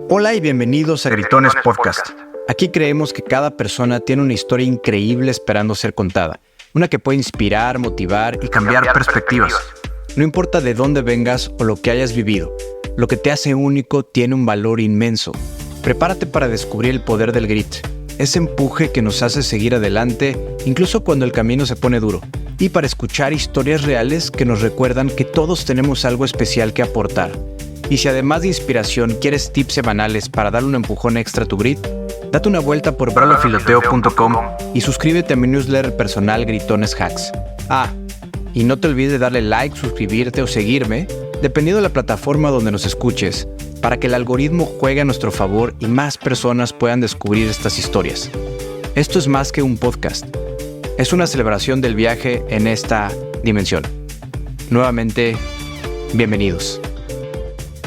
Hola y bienvenidos a Gritones Podcast. Aquí creemos que cada persona tiene una historia increíble esperando ser contada. Una que puede inspirar, motivar y cambiar perspectivas. No importa de dónde vengas o lo que hayas vivido, lo que te hace único tiene un valor inmenso. Prepárate para descubrir el poder del grit, ese empuje que nos hace seguir adelante incluso cuando el camino se pone duro. Y para escuchar historias reales que nos recuerdan que todos tenemos algo especial que aportar. Y si además de inspiración quieres tips semanales para dar un empujón extra a tu grit, date una vuelta por brolofiloteo.com y suscríbete a mi newsletter personal Gritones Hacks. Y no te olvides de darle like, suscribirte o seguirme, dependiendo de la plataforma donde nos escuches, para que el algoritmo juegue a nuestro favor y más personas puedan descubrir estas historias. Esto es más que un podcast. Es una celebración del viaje en esta dimensión. Nuevamente, bienvenidos.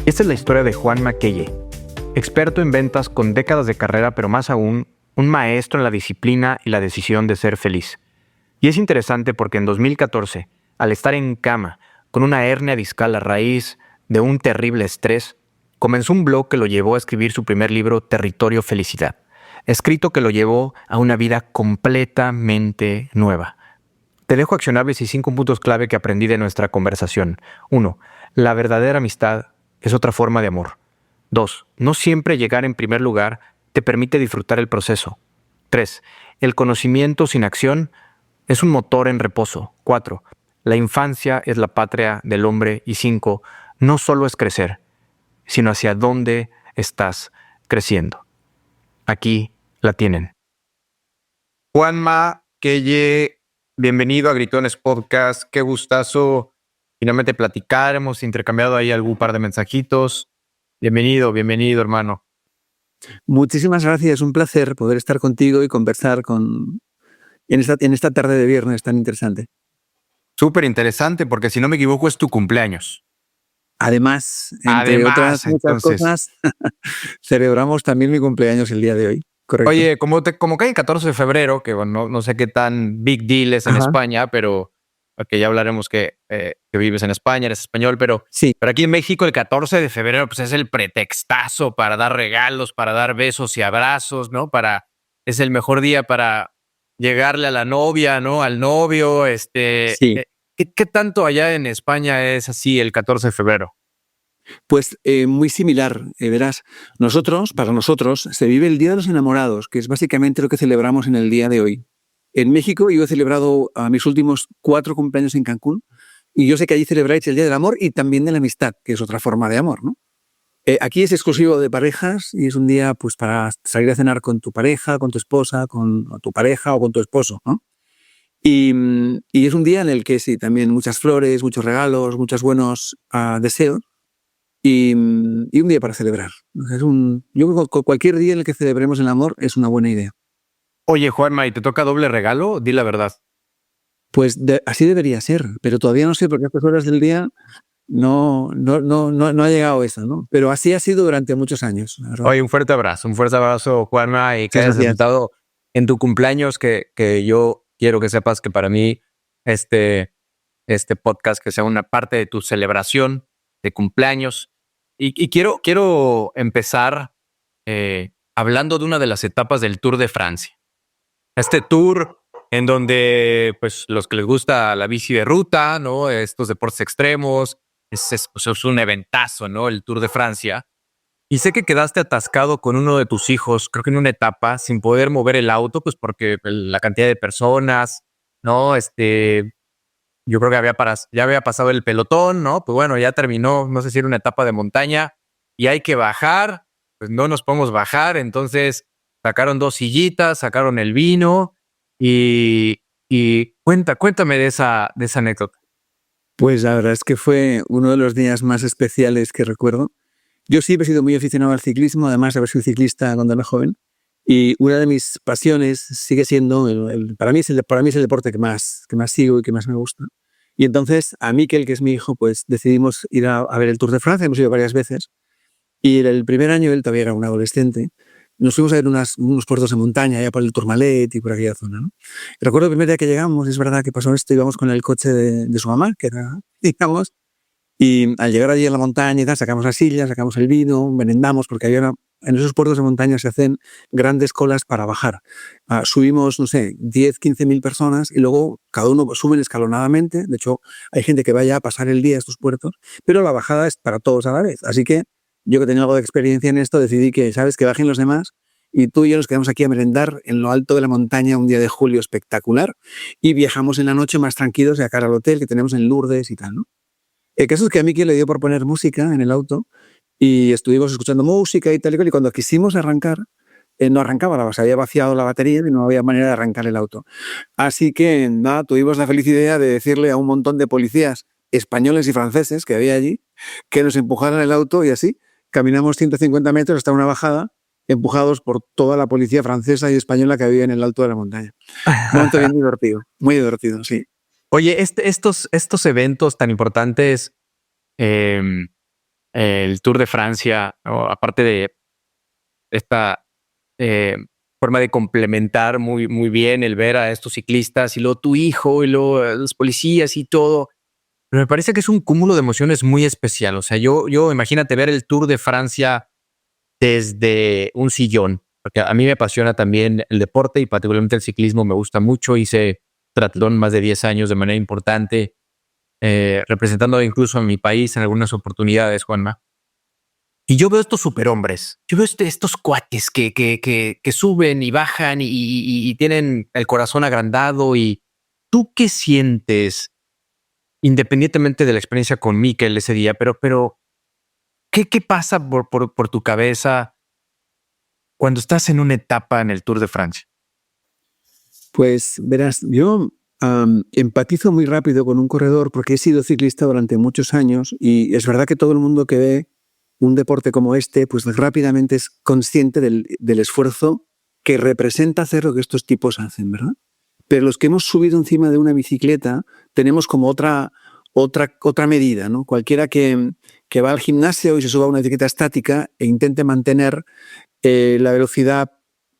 Esta es la historia de Juan Makeye, experto en ventas con décadas de carrera, pero más aún, un maestro en la disciplina y la decisión de ser feliz. Y es interesante porque en 2014, al estar en cama con una hernia discal a raíz de un terrible estrés, comenzó un blog que lo llevó a escribir su primer libro, Territorio Felicidad, escrito que lo llevó a una vida completamente nueva. Te dejo accionables y 5 puntos clave que aprendí de nuestra conversación. 1. La verdadera amistad es otra forma de amor. 2. No siempre llegar en primer lugar te permite disfrutar el proceso. 3. El conocimiento sin acción es un motor en reposo. 4. La infancia es la patria del hombre. Y 5. No solo es crecer, sino hacia dónde estás creciendo. Aquí la tienen. Juan Makeye, bienvenido a Gritones Podcast. Qué gustazo finalmente platicar. Hemos intercambiado ahí algún par de mensajitos. Bienvenido, hermano. Muchísimas gracias. Es un placer poder estar contigo y conversar en esta tarde de viernes tan interesante. Súper interesante porque si no me equivoco es tu cumpleaños. Además, entre otras muchas cosas, celebramos también mi cumpleaños el día de hoy. Correcto. Oye, como cae el 14 de febrero, que bueno, no sé qué tan big deal es en España, pero que ya hablaremos que vives en España, eres español, pero, sí. Pero aquí en México el 14 de febrero pues es el pretextazo para dar regalos, para dar besos y abrazos, ¿no? Es el mejor día para llegarle a la novia, ¿no? Al novio, Sí. ¿Qué tanto allá en España es así el 14 de febrero? Pues muy similar, verás. Para nosotros, se vive el Día de los Enamorados, que es básicamente lo que celebramos en el día de hoy. En México yo he celebrado a mis últimos 4 cumpleaños en Cancún y yo sé que allí celebráis el Día del Amor y también de la amistad, que es otra forma de amor, ¿no? Aquí es exclusivo de parejas y es un día pues para salir a cenar con tu pareja, con tu esposa, con tu pareja o con tu esposo, ¿no? Y es un día en el que sí, también muchas flores, muchos regalos, muchos buenos deseos y un día para celebrar. Yo creo que cualquier día en el que celebremos el amor es una buena idea. Oye, Juanma, ¿y te toca doble regalo? Di la verdad. Pues así debería ser, pero todavía no sé porque a estas horas del día no ha llegado eso, ¿no? Pero así ha sido durante muchos años. Oye, un fuerte abrazo, Juanma, y que hayas aceptado en tu cumpleaños, que yo quiero que sepas que para mí este podcast que sea una parte de tu celebración de cumpleaños. Y quiero empezar hablando de una de las etapas del Tour de Francia. Este tour en donde pues los que les gusta la bici de ruta, ¿no? Estos deportes extremos, es un eventazo, ¿no? El Tour de Francia. Y sé que quedaste atascado con uno de tus hijos, creo que en una etapa, sin poder mover el auto, pues porque la cantidad de personas, ¿no? Yo creo que ya había pasado el pelotón, ¿no? Pues bueno, ya terminó, no sé si era una etapa de montaña y hay que bajar, pues no nos podemos bajar, entonces sacaron 2 sillitas, sacaron el vino y cuéntame de esa anécdota. Pues la verdad es que fue uno de los días más especiales que recuerdo. Yo siempre he sido muy aficionado al ciclismo, además de haber sido ciclista cuando era joven. Y una de mis pasiones sigue siendo, para mí es el deporte que más sigo y que más me gusta. Y entonces a Miquel, que es mi hijo, pues decidimos ir a ver el Tour de Francia, hemos ido varias veces. Y el primer año, él todavía era un adolescente, nos fuimos a ver unos puertos de montaña, allá por el Tourmalet y por aquella zona, ¿no? Y recuerdo el primer día que llegamos, es verdad que pasó esto, íbamos con el coche de su mamá, que era, digamos, y al llegar allí a la montaña y tal, sacamos las sillas, sacamos el vino, merendamos, porque había En esos puertos de montaña se hacen grandes colas para bajar. Subimos, no sé, 10, 15.000 personas y luego cada uno suben escalonadamente. De hecho, hay gente que vaya a pasar el día a estos puertos, pero la bajada es para todos a la vez. Así que yo, que tenía algo de experiencia en esto, decidí que, ¿sabes?, que bajen los demás y tú y yo nos quedamos aquí a merendar en lo alto de la montaña un día de julio espectacular y viajamos en la noche más tranquilos de acá al hotel que tenemos en Lourdes y tal, ¿no? El caso es que a Miki le dio por poner música en el auto y estuvimos escuchando música y tal y cual, y cuando quisimos arrancar, no arrancaba, se había vaciado la batería y no había manera de arrancar el auto. Así que nada, tuvimos la feliz idea de decirle a un montón de policías españoles y franceses que había allí que nos empujaran el auto y así caminamos 150 metros hasta una bajada, empujados por toda la policía francesa y española que había en el alto de la montaña. Un momento bien divertido, muy divertido, sí. Oye, estos eventos tan importantes, el Tour de Francia, aparte de esta forma de complementar muy, muy bien el ver a estos ciclistas y luego tu hijo y luego los policías y todo, pero me parece que es un cúmulo de emociones muy especial. O sea, yo imagínate ver el Tour de Francia desde un sillón, porque a mí me apasiona también el deporte y particularmente el ciclismo me gusta mucho. Hice triatlón más de 10 años de manera importante, representando incluso a mi país en algunas oportunidades, Juanma. Y yo veo estos superhombres, yo veo estos cuates que suben y bajan y tienen el corazón agrandado. ¿Y tú qué sientes, independientemente de la experiencia con Mikel ese día, pero qué pasa por tu cabeza cuando estás en una etapa en el Tour de Francia? Pues verás, yo empatizo muy rápido con un corredor porque he sido ciclista durante muchos años y es verdad que todo el mundo que ve un deporte como este, pues rápidamente es consciente del esfuerzo que representa hacer lo que estos tipos hacen, ¿verdad? Pero los que hemos subido encima de una bicicleta tenemos como otra medida, ¿no? Cualquiera que va al gimnasio y se suba a una bicicleta estática e intente mantener la velocidad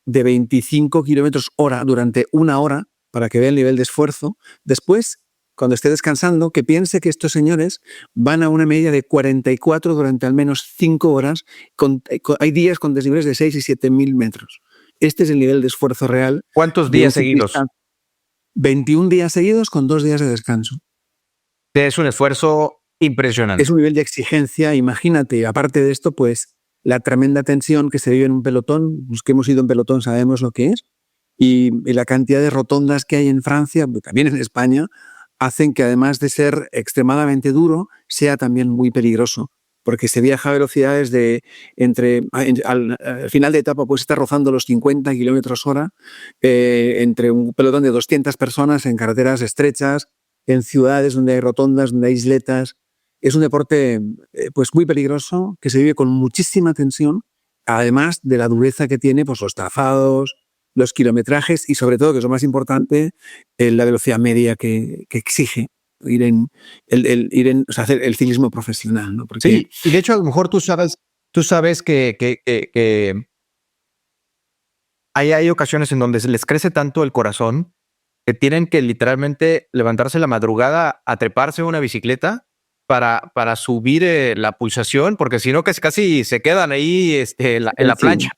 de 25 kilómetros hora durante una hora para que vea el nivel de esfuerzo, después, cuando esté descansando, que piense que estos señores van a una media de 44 durante al menos 5 horas. Hay días con desniveles de 6 y 7.000 metros. Este es el nivel de esfuerzo real. ¿Cuántos días seguidos? 21 días seguidos con 2 días de descanso. Es un esfuerzo impresionante. Es un nivel de exigencia, imagínate. Aparte de esto, pues la tremenda tensión que se vive en un pelotón, los que hemos ido en pelotón sabemos lo que es, y la cantidad de rotondas que hay en Francia, también en España, hacen que además de ser extremadamente duro, sea también muy peligroso, porque se viaja a velocidades de al final de etapa puede estar rozando los 50 kilómetros hora, entre un pelotón de 200 personas en carreteras estrechas, en ciudades donde hay rotondas, donde hay isletas. Es un deporte pues muy peligroso, que se vive con muchísima tensión, además de la dureza que tiene pues los trazados, los kilometrajes y sobre todo, que es lo más importante, la velocidad media que exige hacer el ciclismo profesional, ¿no? Porque sí, y de hecho a lo mejor tú sabes que hay ocasiones en donde se les crece tanto el corazón que tienen que literalmente levantarse la madrugada a treparse una bicicleta para subir la pulsación, porque si no casi se quedan ahí en la plancha.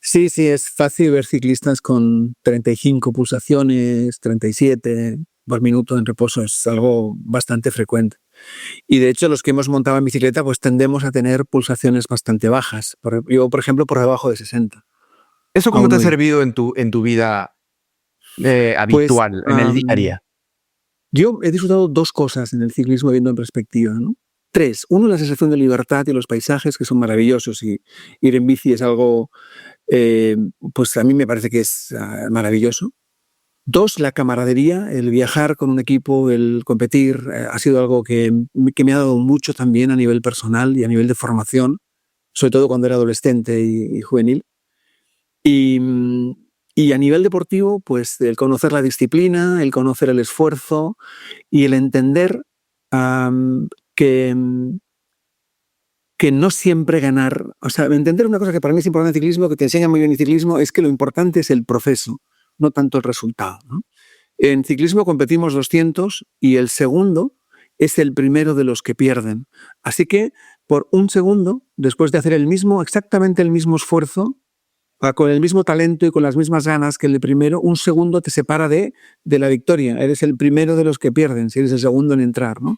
Sí, es fácil ver ciclistas con 35 pulsaciones, 37 por minuto en reposo, es algo bastante frecuente. Y de hecho los que hemos montado en bicicleta pues tendemos a tener pulsaciones bastante bajas, yo por ejemplo por debajo de 60. ¿Eso cómo te ha servido en tu vida habitual, en el día a día? Yo he disfrutado 2 cosas en el ciclismo viendo en perspectiva, ¿no? 3. Uno, la sensación de libertad y los paisajes, que son maravillosos, y ir en bici es algo, pues a mí me parece que es maravilloso. 2, la camaradería, el viajar con un equipo, el competir, ha sido algo que me ha dado mucho también a nivel personal y a nivel de formación, sobre todo cuando era adolescente y juvenil. Y a nivel deportivo, pues el conocer la disciplina, el conocer el esfuerzo y el entender que no siempre ganar, o sea, entender una cosa que para mí es importante en el ciclismo, que te enseña muy bien el ciclismo, es que lo importante es el proceso, no tanto el resultado, ¿no? En ciclismo competimos 200 y el segundo es el primero de los que pierden. Así que por un segundo, después de hacer exactamente el mismo esfuerzo, con el mismo talento y con las mismas ganas que el primero, un segundo te separa de la victoria. Eres el primero de los que pierden, si eres el segundo en entrar, ¿no?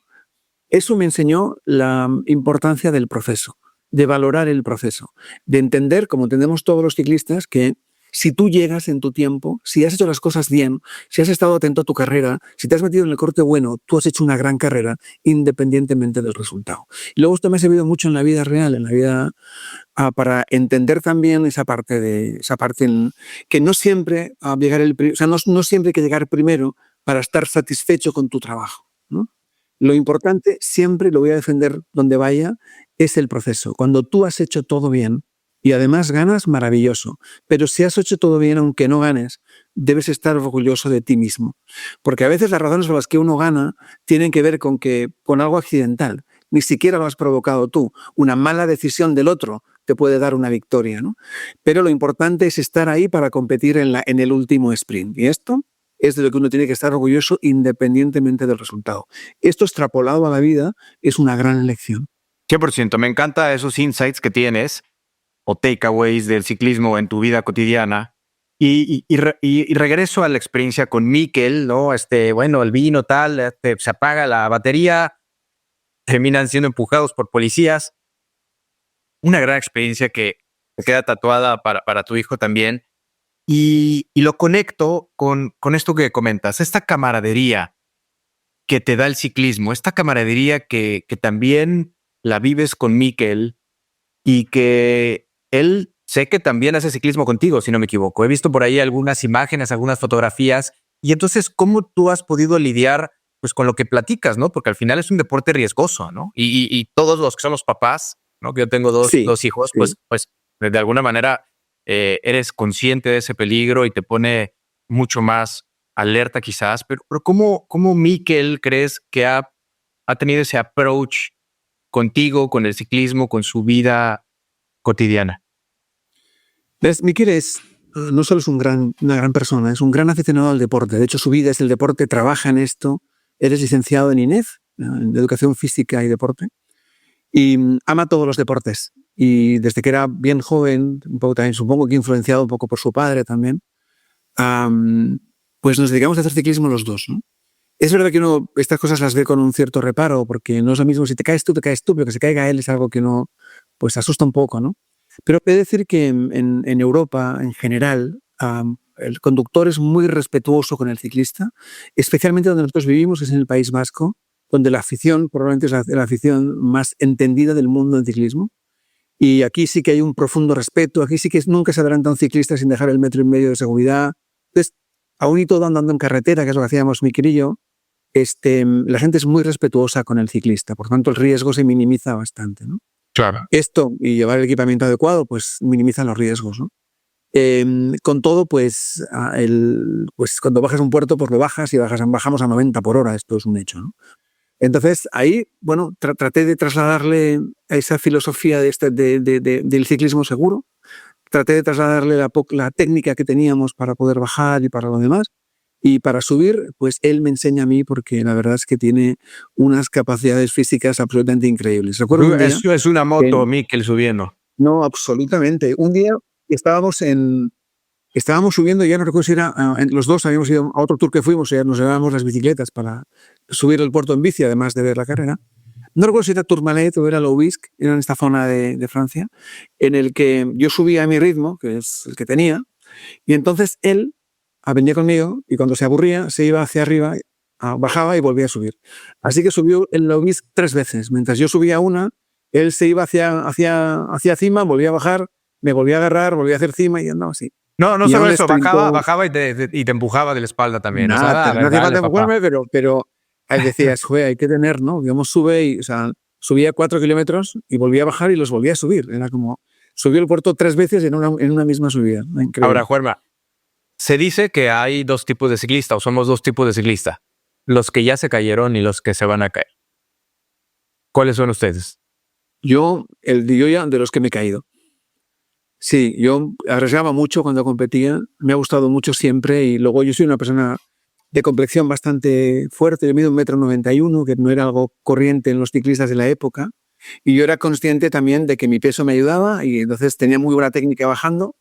Eso me enseñó la importancia del proceso, de valorar el proceso, de entender, como entendemos todos los ciclistas, que si tú llegas en tu tiempo, si has hecho las cosas bien, si has estado atento a tu carrera, si te has metido en el corte bueno, tú has hecho una gran carrera independientemente del resultado. Y luego esto me ha servido mucho en la vida real, en la vida para entender también esa parte que no siempre no siempre hay que llegar primero para estar satisfecho con tu trabajo, ¿no? Lo importante, siempre lo voy a defender donde vaya, es el proceso. Cuando tú has hecho todo bien y además ganas, maravilloso. Pero si has hecho todo bien, aunque no ganes, debes estar orgulloso de ti mismo. Porque a veces las razones por las que uno gana tienen que ver con algo accidental. Ni siquiera lo has provocado tú. Una mala decisión del otro te puede dar una victoria, ¿no? Pero lo importante es estar ahí para competir en el último sprint. Y esto es de lo que uno tiene que estar orgulloso independientemente del resultado. Esto extrapolado a la vida es una gran lección. 100%. Me encanta esos insights que tienes o takeaways del ciclismo en tu vida cotidiana. Y regreso a la experiencia con Mikel, ¿no? Bueno, el vino tal, se apaga la batería, terminan siendo empujados por policías. Una gran experiencia que te queda tatuada para tu hijo también. Y lo conecto con esto que comentas, esta camaradería que te da el ciclismo, esta camaradería que también la vives con Mikel y que él sé que también hace ciclismo contigo, si no me equivoco. He visto por ahí algunas imágenes, algunas fotografías. Y entonces, ¿cómo tú has podido lidiar pues, con lo que platicas, ¿no? Porque al final es un deporte riesgoso, ¿no? Y todos los que somos papás, ¿no? Que yo tengo dos hijos, sí. pues de alguna manera eres consciente de ese peligro y te pone mucho más alerta quizás. Pero ¿cómo Mikel crees que ha tenido ese approach contigo, con el ciclismo, con su vida cotidiana? ¿Ves? Mikel no solo es una gran persona, es un gran aficionado al deporte. De hecho, su vida es el deporte, trabaja en esto. Eres licenciado en INEF, en Educación Física y Deporte, y ama todos los deportes. Y desde que era bien joven, un poco también, supongo que influenciado un poco por su padre también, pues nos dedicamos a hacer ciclismo los dos, ¿no? Es verdad que uno estas cosas las ve con un cierto reparo, porque no es lo mismo si te caes tú, pero que se caiga él es algo que uno pues asusta un poco, ¿no? Pero he de decir que en Europa, en general, el conductor es muy respetuoso con el ciclista, especialmente donde nosotros vivimos, que es en el País Vasco, donde la afición probablemente es la afición más entendida del mundo del ciclismo. Y aquí sí que hay un profundo respeto, aquí sí que nunca se adelanta un ciclista sin dejar el 1,5 metros de seguridad. Entonces, aún y todo andando en carretera, que es lo que hacíamos Mikel y yo, la gente es muy respetuosa con el ciclista, por tanto el riesgo se minimiza bastante, ¿no? Claro. Esto y llevar el equipamiento adecuado, pues minimiza los riesgos, ¿no? Con todo, pues cuando bajas un puerto, pues lo bajas y bajamos a 90 por hora, esto es un hecho, ¿no? Entonces ahí, bueno, traté de trasladarle esa filosofía del ciclismo seguro, traté de trasladarle la técnica que teníamos para poder bajar y para lo demás. Y para subir, pues él me enseña a mí porque la verdad es que tiene unas capacidades físicas absolutamente increíbles. Recuerdo un día, Es una moto, Mikel, subiendo. No, absolutamente. Un día estábamos subiendo, ya no recuerdo si era, los dos habíamos ido a otro tour que fuimos, ya nos llevábamos las bicicletas para subir el puerto en bici, además de ver la carrera. No recuerdo si era Tourmalet o era Louisque, era en esta zona de Francia, en el que yo subía a mi ritmo, que es el que tenía, y entonces él venía conmigo y cuando se aburría se iba hacia arriba, bajaba y volvía a subir. Así que subió el Louisque 3 veces. Mientras yo subía una, él se iba hacia cima, volvía a bajar, me volvía a agarrar, volvía a hacer cima y andaba así. No solo eso, bajaba y te empujaba de la espalda también. No hacía falta empujarme, pero decías, joder, hay que tener, ¿no? Digamos, subía 4 kilómetros y volvía a bajar y los volvía a subir. Era como, subió el puerto 3 veces en una misma subida. Increíble. Ahora, Juanma, se dice que hay 2 tipos de ciclistas, o somos 2 tipos de ciclistas. Los que ya se cayeron y los que se van a caer. ¿Cuáles son ustedes? Yo ya de los que me he caído. Sí, yo arriesgaba mucho cuando competía, me ha gustado mucho siempre y luego yo soy una persona de complexión bastante fuerte, yo mido 1,91 m, que no era algo corriente en los ciclistas de la época, Y yo era consciente también de que mi peso me ayudaba y entonces tenía muy buena técnica bajando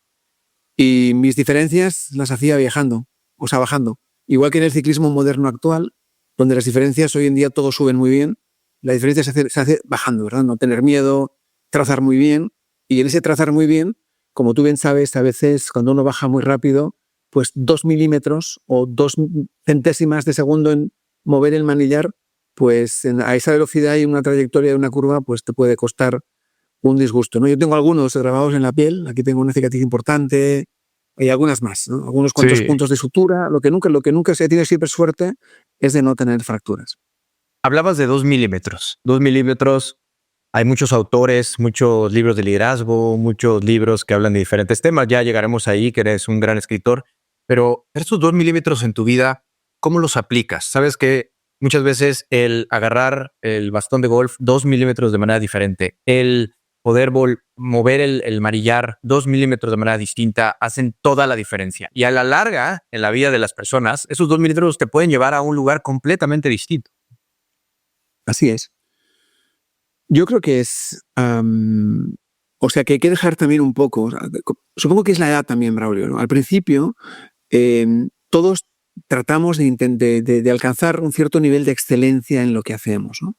y mis diferencias las hacía viajando, o sea, bajando. Igual que en el ciclismo moderno actual, donde las diferencias hoy en día todos suben muy bien, la diferencia se hace bajando, ¿verdad? No tener miedo, trazar muy bien. Y en ese trazar muy bien, como tú bien sabes, a veces cuando uno baja muy rápido, pues 2 milímetros o 2 centésimas de segundo en mover el manillar, pues a esa velocidad y una trayectoria de una curva, pues te puede costar un disgusto, ¿no? Yo tengo algunos grabados en la piel, aquí tengo una cicatriz importante y algunas más, ¿no? Algunos cuantos Sí. puntos de sutura. Lo que nunca se tiene siempre suerte es de no tener fracturas. Hablabas de 2 milímetros. 2 milímetros, hay muchos autores, muchos libros de liderazgo, muchos libros que hablan de diferentes temas. Ya llegaremos ahí, que eres un gran escritor. Pero esos 2 milímetros en tu vida, ¿cómo los aplicas? Sabes que muchas veces el agarrar el bastón de golf 2 milímetros de manera diferente, el poder mover el manillar 2 milímetros de manera distinta, hacen toda la diferencia. Y a la larga, en la vida de las personas, esos 2 milímetros te pueden llevar a un lugar completamente distinto. Así es. Yo creo que es... o sea, que hay que dejar también un poco... Supongo que es la edad también, Braulio, ¿no? Al principio, todos tratamos de alcanzar un cierto nivel de excelencia en lo que hacemos, ¿no?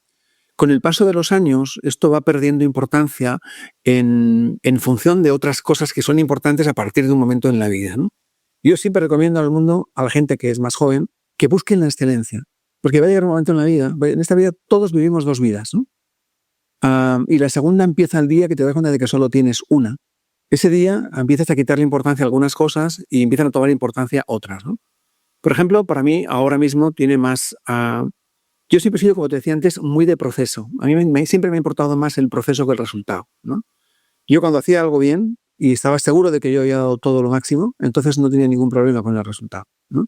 Con el paso de los años, esto va perdiendo importancia en función de otras cosas que son importantes a partir de un momento en la vida, ¿no? Yo siempre recomiendo al mundo, a la gente que es más joven, que busquen la excelencia. Porque va a llegar un momento en la vida, en esta vida todos vivimos 2 vidas, ¿no? Y la segunda empieza el día que te das cuenta de que solo tienes una. Ese día empiezas a quitarle importancia a algunas cosas y empiezan a tomar importancia otras, ¿no? Por ejemplo, para mí ahora mismo tiene más... yo siempre he sido, como te decía antes, muy de proceso. A mí siempre me ha importado más el proceso que el resultado, ¿no? Yo cuando hacía algo bien y estaba seguro de que yo había dado todo lo máximo, entonces no tenía ningún problema con el resultado, ¿no?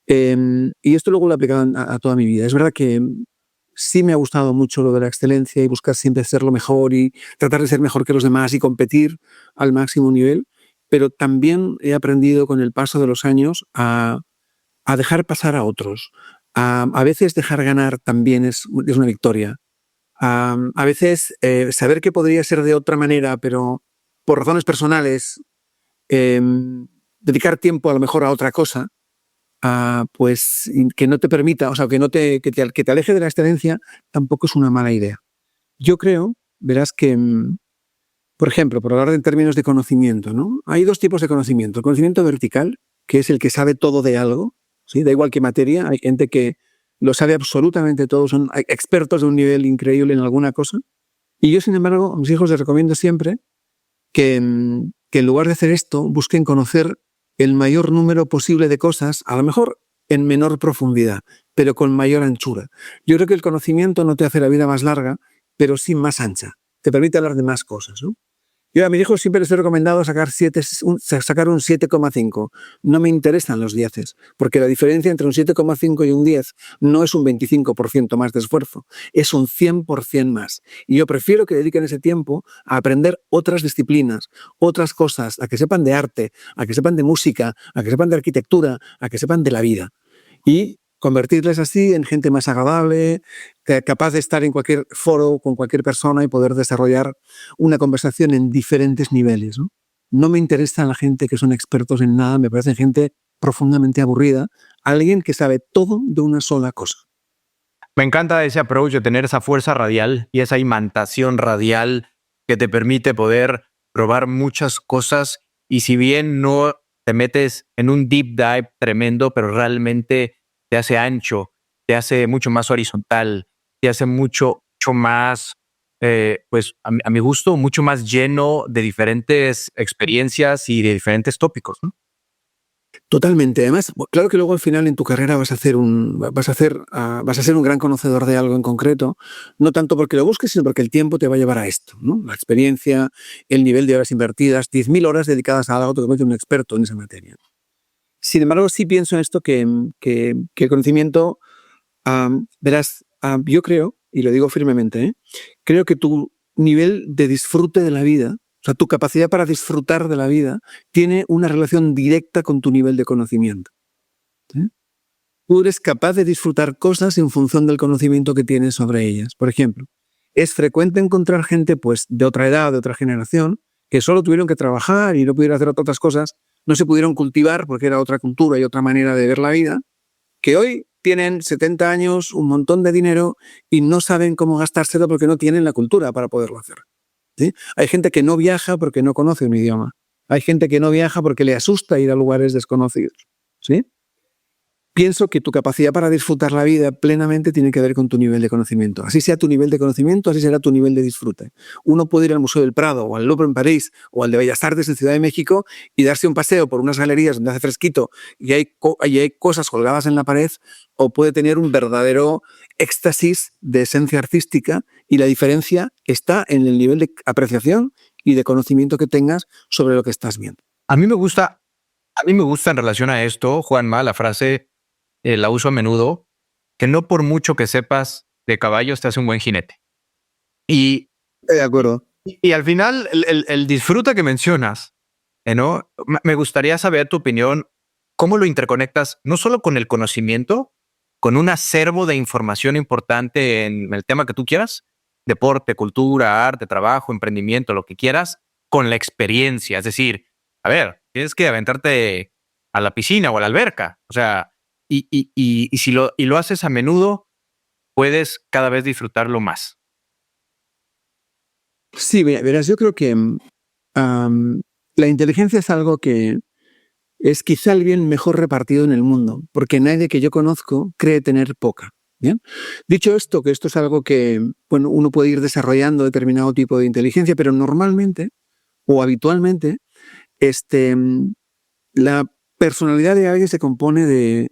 Y esto luego lo he aplicado a toda mi vida. Es verdad que sí me ha gustado mucho lo de la excelencia y buscar siempre ser lo mejor y tratar de ser mejor que los demás y competir al máximo nivel, pero también he aprendido con el paso de los años a dejar pasar a otros. A veces dejar ganar también es una victoria. A veces saber que podría ser de otra manera, pero por razones personales, dedicar tiempo a lo mejor a otra cosa, pues que no te permita, o sea, que te aleje de la excelencia, tampoco es una mala idea. Yo creo, verás que, por ejemplo, por hablar en términos de conocimiento, ¿no? Hay 2 tipos de conocimiento. El conocimiento vertical, que es el que sabe todo de algo, ¿sí? Da igual qué materia, hay gente que lo sabe absolutamente todo, son expertos de un nivel increíble en alguna cosa. Y yo, sin embargo, a mis hijos les recomiendo siempre que en lugar de hacer esto, busquen conocer el mayor número posible de cosas, a lo mejor en menor profundidad, pero con mayor anchura. Yo creo que el conocimiento no te hace la vida más larga, pero sí más ancha. Te permite hablar de más cosas, ¿no? Yo a mis hijos siempre les he recomendado sacar un 7,5. No me interesan los 10, porque la diferencia entre un 7,5 y un 10 no es un 25% más de esfuerzo, es un 100% más. Y yo prefiero que dediquen ese tiempo a aprender otras disciplinas, otras cosas, a que sepan de arte, a que sepan de música, a que sepan de arquitectura, a que sepan de la vida. Y convertirles así en gente más agradable, capaz de estar en cualquier foro con cualquier persona y poder desarrollar una conversación en diferentes niveles, ¿no? No me interesa la gente que son expertos en nada, me parece gente profundamente aburrida, alguien que sabe todo de una sola cosa. Me encanta ese approach de tener esa fuerza radial y esa imantación radial que te permite poder probar muchas cosas y si bien no te metes en un deep dive tremendo, pero realmente te hace ancho, te hace mucho más horizontal, te hace mucho más, pues a mi gusto, mucho más lleno de diferentes experiencias y de diferentes tópicos, ¿no? Totalmente. Además, claro que luego al final en tu carrera vas a ser un gran conocedor de algo en concreto, no tanto porque lo busques, sino porque el tiempo te va a llevar a esto, ¿no? La experiencia, el nivel de horas invertidas, 10.000 horas dedicadas a algo, te convierte en un experto en esa materia. Sin embargo, sí pienso en esto que el conocimiento, verás, yo creo, y lo digo firmemente, creo que tu nivel de disfrute de la vida, o sea, tu capacidad para disfrutar de la vida, tiene una relación directa con tu nivel de conocimiento, ¿sí? Tú eres capaz de disfrutar cosas en función del conocimiento que tienes sobre ellas. Por ejemplo, Es frecuente encontrar gente pues de otra edad, de otra generación, que solo tuvieron que trabajar y no pudieron hacer otras cosas, no se pudieron cultivar porque era otra cultura y otra manera de ver la vida, que hoy tienen 70 años, un montón de dinero y no saben cómo gastárselo porque no tienen la cultura para poderlo hacer. ¿Sí? Hay gente que no viaja porque no conoce un idioma. Hay gente que no viaja porque le asusta ir a lugares desconocidos. ¿Sí? Pienso que tu capacidad para disfrutar la vida plenamente tiene que ver con tu nivel de conocimiento. Así sea tu nivel de conocimiento, así será tu nivel de disfrute. Uno puede ir al Museo del Prado o al Louvre en París o al de Bellas Artes en Ciudad de México y darse un paseo por unas galerías donde hace fresquito y hay cosas colgadas en la pared, o puede tener un verdadero éxtasis de esencia artística, y la diferencia está en el nivel de apreciación y de conocimiento que tengas sobre lo que estás viendo. A mí me gusta en relación a esto, Juanma, la frase, la uso a menudo, que no por mucho que sepas de caballos te hace un buen jinete. Y, De acuerdo. y al final, el disfruta que mencionas, ¿no? Me gustaría saber tu opinión, cómo lo interconectas no solo con el conocimiento, con un acervo de información importante en el tema que tú quieras, deporte, cultura, arte, trabajo, emprendimiento, lo que quieras, con la experiencia. Es decir, a ver, tienes que aventarte a la piscina o a la alberca. O sea, y si lo haces a menudo, puedes cada vez disfrutarlo más. Sí, verás, yo creo que la inteligencia es algo que es quizá el bien mejor repartido en el mundo, porque nadie que yo conozco cree tener poca. ¿Bien? Dicho esto, que esto es algo que bueno, uno puede ir desarrollando determinado tipo de inteligencia, pero normalmente o habitualmente la personalidad de alguien se compone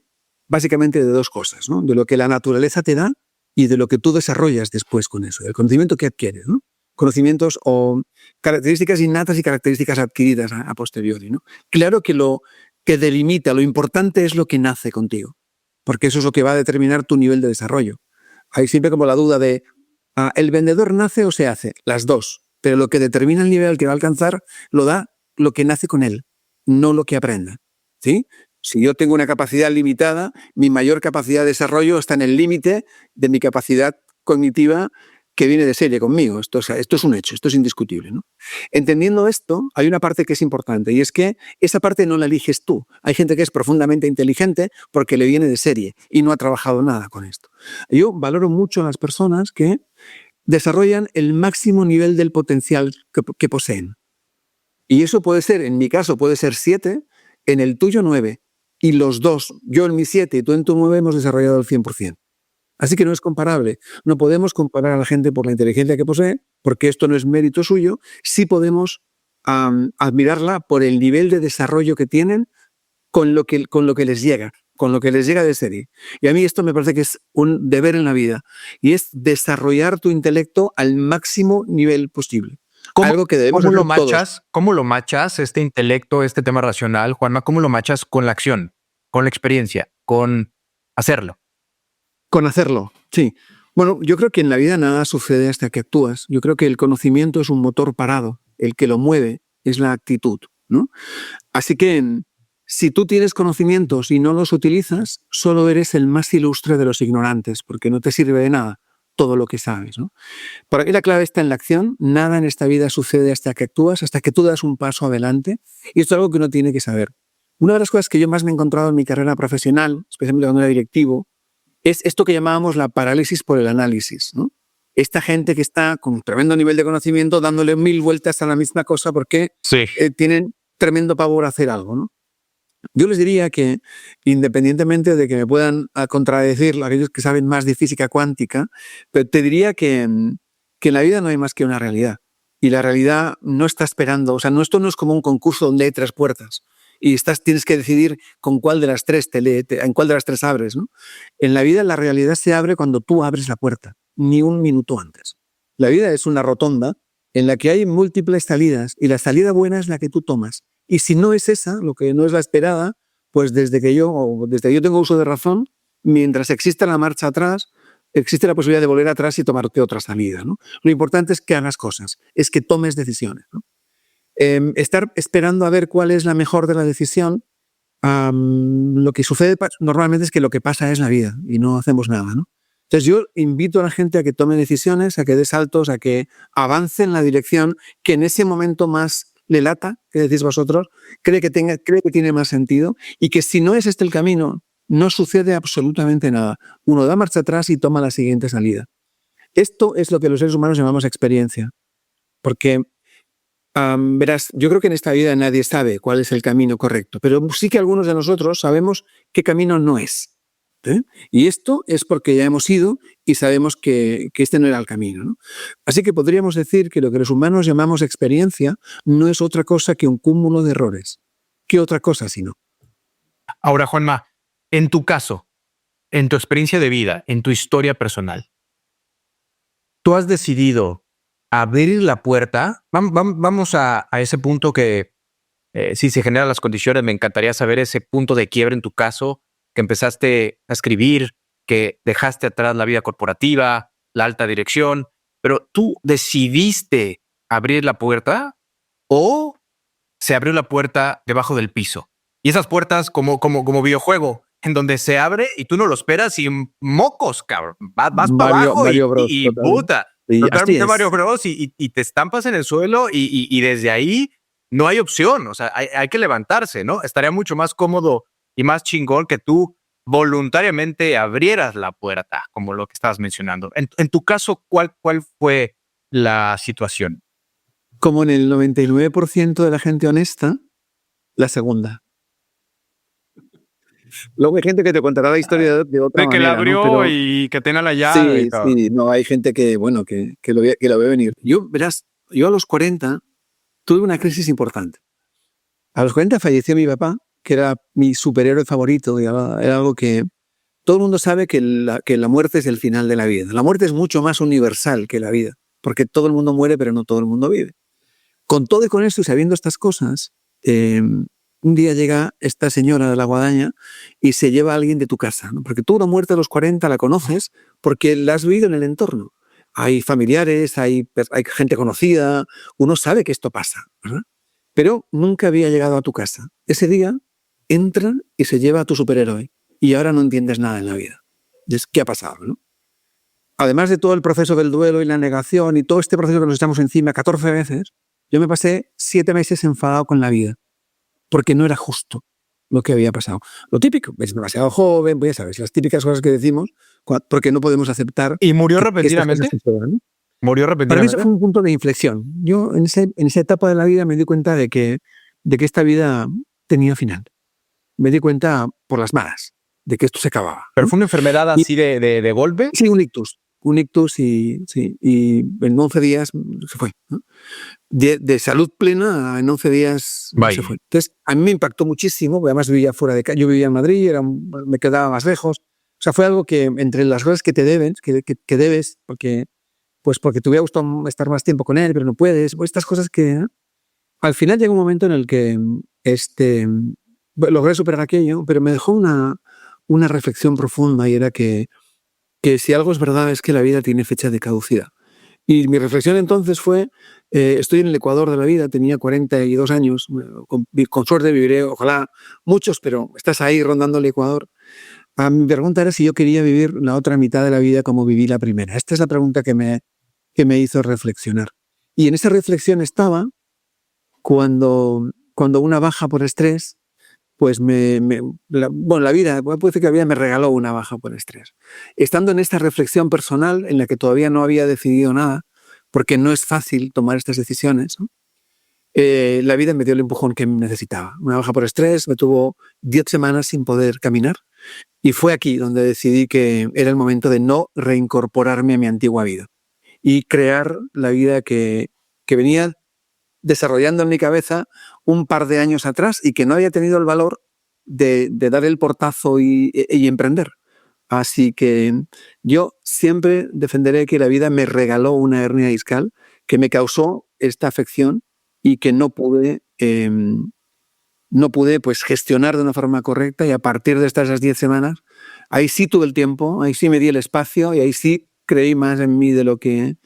básicamente de dos cosas, ¿no? De lo que la naturaleza te da y de lo que tú desarrollas después con eso, el conocimiento que adquieres, ¿no? Conocimientos o características innatas y características adquiridas a posteriori, ¿no? Claro que lo que delimita, lo importante es lo que nace contigo, porque eso es lo que va a determinar tu nivel de desarrollo. Hay siempre como la duda de, ¿el vendedor nace o se hace? Las dos, pero lo que determina el nivel al que va a alcanzar lo da lo que nace con él, no lo que aprenda. ¿Sí? Si yo tengo una capacidad limitada, mi mayor capacidad de desarrollo está en el límite de mi capacidad cognitiva que viene de serie conmigo. Esto es un hecho, esto es indiscutible, ¿no? Entendiendo esto, hay una parte que es importante, y es que esa parte no la eliges tú. Hay gente que es profundamente inteligente porque le viene de serie y no ha trabajado nada con esto. Yo valoro mucho a las personas que desarrollan el máximo nivel del potencial que poseen. Y eso puede ser, en mi caso, puede ser 7, en el tuyo 9. Y los dos, yo en mi 7 y tú en tu 9, hemos desarrollado el 100%. Así que no es comparable. No podemos comparar a la gente por la inteligencia que posee, porque esto no es mérito suyo. Sí podemos admirarla por el nivel de desarrollo que tienen con lo que les llega, con lo que les llega de serie. Y a mí esto me parece que es un deber en la vida, y es desarrollar tu intelecto al máximo nivel posible. Algo que debemos hacer todos. ¿Cómo lo machas este intelecto, este tema racional, Juanma? ¿Cómo lo machas con la acción, con la experiencia, con hacerlo? Con hacerlo, sí. Bueno, yo creo que en la vida nada sucede hasta que actúas. Yo creo que el conocimiento es un motor parado. El que lo mueve es la actitud, ¿no? Así que si tú tienes conocimientos y no los utilizas, solo eres el más ilustre de los ignorantes, porque no te sirve de nada todo lo que sabes, ¿no? Por aquí la clave está en la acción. Nada en esta vida sucede hasta que actúas, hasta que tú das un paso adelante. Y esto es algo que uno tiene que saber. Una de las cosas que yo más me he encontrado en mi carrera profesional, especialmente cuando era directivo, es esto que llamábamos la parálisis por el análisis, ¿no? Esta gente que está con un tremendo nivel de conocimiento dándole 1000 vueltas a la misma cosa porque tienen tremendo pavor a hacer algo, ¿no? Yo les diría que, independientemente de que me puedan contradecir aquellos que saben más de física cuántica, pero te diría que en la vida no hay más que una realidad. Y la realidad no está esperando, o sea, esto no es como un concurso donde hay 3 puertas y tienes que decidir con cuál de las 3 en cuál de las 3 abres, ¿no? En la vida la realidad se abre cuando tú abres la puerta, ni un minuto antes. La vida es una rotonda en la que hay múltiples salidas y la salida buena es la que tú tomas. Y si no es esa, lo que no es la esperada, pues desde que yo tengo uso de razón, mientras exista la marcha atrás, existe la posibilidad de volver atrás y tomarte otra salida, ¿no? Lo importante es que hagas cosas, es que tomes decisiones, ¿no? Estar esperando a ver cuál es la mejor de la decisión, lo que sucede normalmente es que lo que pasa es la vida y no hacemos nada, ¿no? Entonces yo invito a la gente a que tome decisiones, a que dé saltos, a que avance en la dirección que en ese momento más le lata, que decís vosotros, cree que tiene más sentido, y que si no es este el camino, no sucede absolutamente nada. Uno da marcha atrás y toma la siguiente salida. Esto es lo que los seres humanos llamamos experiencia. Porque, verás, yo creo que en esta vida nadie sabe cuál es el camino correcto, pero sí que algunos de nosotros sabemos qué camino no es. Y esto es porque ya hemos ido y sabemos que este no era el camino, ¿no? Así que podríamos decir que lo que los humanos llamamos experiencia no es otra cosa que un cúmulo de errores. ¿Qué otra cosa sino? Ahora, Juanma, en tu caso, en tu experiencia de vida, en tu historia personal, tú has decidido abrir la puerta. Vamos a ese punto que, si se generan las condiciones, me encantaría saber ese punto de quiebre en tu caso, que empezaste a escribir, que dejaste atrás la vida corporativa, la alta dirección, pero tú decidiste abrir la puerta o se abrió la puerta debajo del piso. Y esas puertas como videojuego, en donde se abre y tú no lo esperas y mocos, cabrón. Vas para abajo Mario Bros, y puta. Totalmente Mario Bros y te estampas en el suelo y desde ahí no hay opción. O sea, hay que levantarse, ¿no? Estaría mucho más cómodo y más chingón que tú voluntariamente abrieras la puerta, como lo que estabas mencionando. En tu caso, ¿cuál fue la situación? Como en el 99% de la gente honesta, la segunda. Luego hay gente que te contará la historia de otra manera. Que la abrió, ¿no? Pero, y que tenga la llave. Sí, y todo. Sí, no, hay gente que, bueno, que lo ve venir. Yo a los 40 tuve una crisis importante. A los 40 falleció mi papá, que era mi superhéroe favorito, y era algo que todo el mundo sabe que la muerte es el final de la vida. La muerte es mucho más universal que la vida, porque todo el mundo muere, pero no todo el mundo vive. Con todo y con esto y sabiendo estas cosas, un día llega esta señora de la Guadaña y se lleva a alguien de tu casa, ¿no? Porque tú una muerte a los 40 la conoces porque la has vivido en el entorno. Hay familiares, hay gente conocida, uno sabe que esto pasa, ¿verdad? Pero nunca había llegado a tu casa. Ese día entra y se lleva a tu superhéroe y ahora no entiendes nada en la vida. Entonces, ¿qué ha pasado, no? Además de todo el proceso del duelo y la negación y todo este proceso que nos echamos encima 14 veces, yo me pasé 7 meses enfadado con la vida, porque no era justo lo que había pasado. Lo típico, es demasiado joven, pues ya sabes, las típicas cosas que decimos, porque no podemos aceptar. ¿Y murió repentinamente? ¿No? ¿Murió repentinamente? Para mí eso fue un punto de inflexión. Yo en esa etapa de la vida me di cuenta de que esta vida tenía final. Me di cuenta por las malas de que esto se acababa. ¿Pero fue una enfermedad así de golpe? Sí, un ictus y en 11 días se fue, ¿no? De salud plena en 11 días se fue. Entonces, a mí me impactó muchísimo, porque además vivía fuera de casa. Yo vivía en Madrid, me quedaba más lejos. O sea, fue algo que entre las cosas que te debes, que debes, porque te hubiera gustado estar más tiempo con él, pero no puedes. Pues estas cosas que al final llega un momento en el que logré superar aquello, pero me dejó una reflexión profunda, y era que si algo es verdad es que la vida tiene fecha de caducidad. Y mi reflexión entonces fue, estoy en el Ecuador de la vida, tenía 42 años, con suerte viviré, ojalá muchos, pero estás ahí rondando el Ecuador. Mi pregunta era si yo quería vivir la otra mitad de la vida como viví la primera. Esta es la pregunta que me hizo reflexionar. Y en esa reflexión estaba cuando una baja por estrés, pues la vida, puede decir que la vida me regaló una baja por estrés. Estando en esta reflexión personal en la que todavía no había decidido nada, porque no es fácil tomar estas decisiones, ¿no? La vida me dio el empujón que necesitaba. Una baja por estrés, me tuvo 10 semanas sin poder caminar, y fue aquí donde decidí que era el momento de no reincorporarme a mi antigua vida y crear la vida que venía desarrollando en mi cabeza un par de años atrás y que no había tenido el valor de dar el portazo y emprender. Así que yo siempre defenderé que la vida me regaló una hernia discal que me causó esta afección y que no pude pues gestionar de una forma correcta, y a partir de esas 10 semanas, ahí sí tuve el tiempo, ahí sí me di el espacio y ahí sí creí más en mí de lo que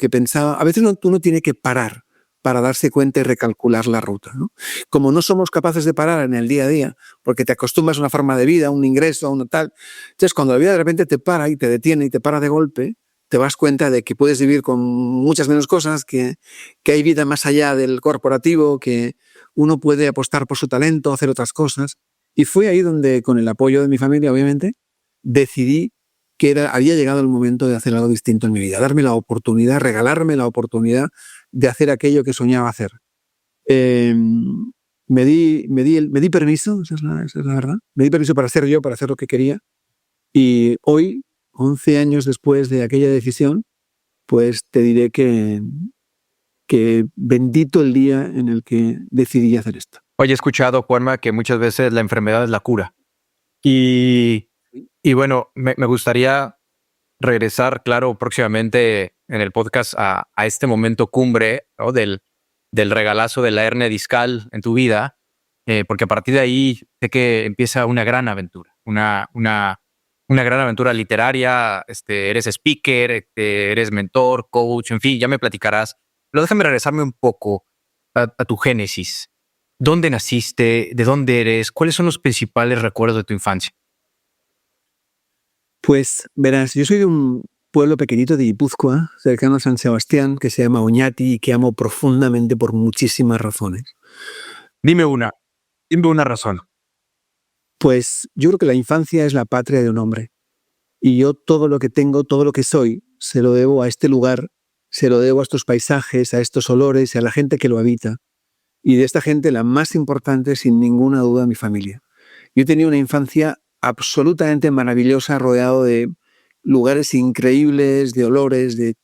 pensaba. A veces uno tiene que parar para darse cuenta y recalcular la ruta, ¿no? Como no somos capaces de parar en el día a día, porque te acostumbras a una forma de vida, a un ingreso, a una tal, entonces cuando la vida de repente te para y te detiene y te para de golpe, te das cuenta de que puedes vivir con muchas menos cosas, que hay vida más allá del corporativo, que uno puede apostar por su talento, hacer otras cosas. Y fue ahí donde, con el apoyo de mi familia, obviamente, decidí que había llegado el momento de hacer algo distinto en mi vida, darme la oportunidad, regalarme la oportunidad de hacer aquello que soñaba hacer. Me di permiso, esa es la verdad, me di permiso para ser yo, para hacer lo que quería. Y hoy, 11 años después de aquella decisión, pues te diré que bendito el día en el que decidí hacer esto. Hoy he escuchado, Juanma, que muchas veces la enfermedad es la cura. Y bueno, me gustaría regresar, claro, próximamente en el podcast a este momento cumbre, ¿no? del regalazo de la hernia discal en tu vida, porque a partir de ahí sé que empieza una gran aventura, una gran aventura literaria. Eres speaker, eres mentor, coach, en fin, ya me platicarás. Pero déjame regresarme un poco a tu génesis. ¿Dónde naciste? ¿De dónde eres? ¿Cuáles son los principales recuerdos de tu infancia? Pues verás, yo soy de un pueblo pequeñito de Guipúzcoa, cercano a San Sebastián, que se llama Oñati y que amo profundamente por muchísimas razones. Dime una razón. Pues yo creo que la infancia es la patria de un hombre. Y yo todo lo que tengo, todo lo que soy, se lo debo a este lugar, se lo debo a estos paisajes, a estos olores y a la gente que lo habita. Y de esta gente, la más importante, sin ninguna duda, mi familia. Yo he tenido una infancia absolutamente maravillosa, rodeado de lugares increíbles, de olores, de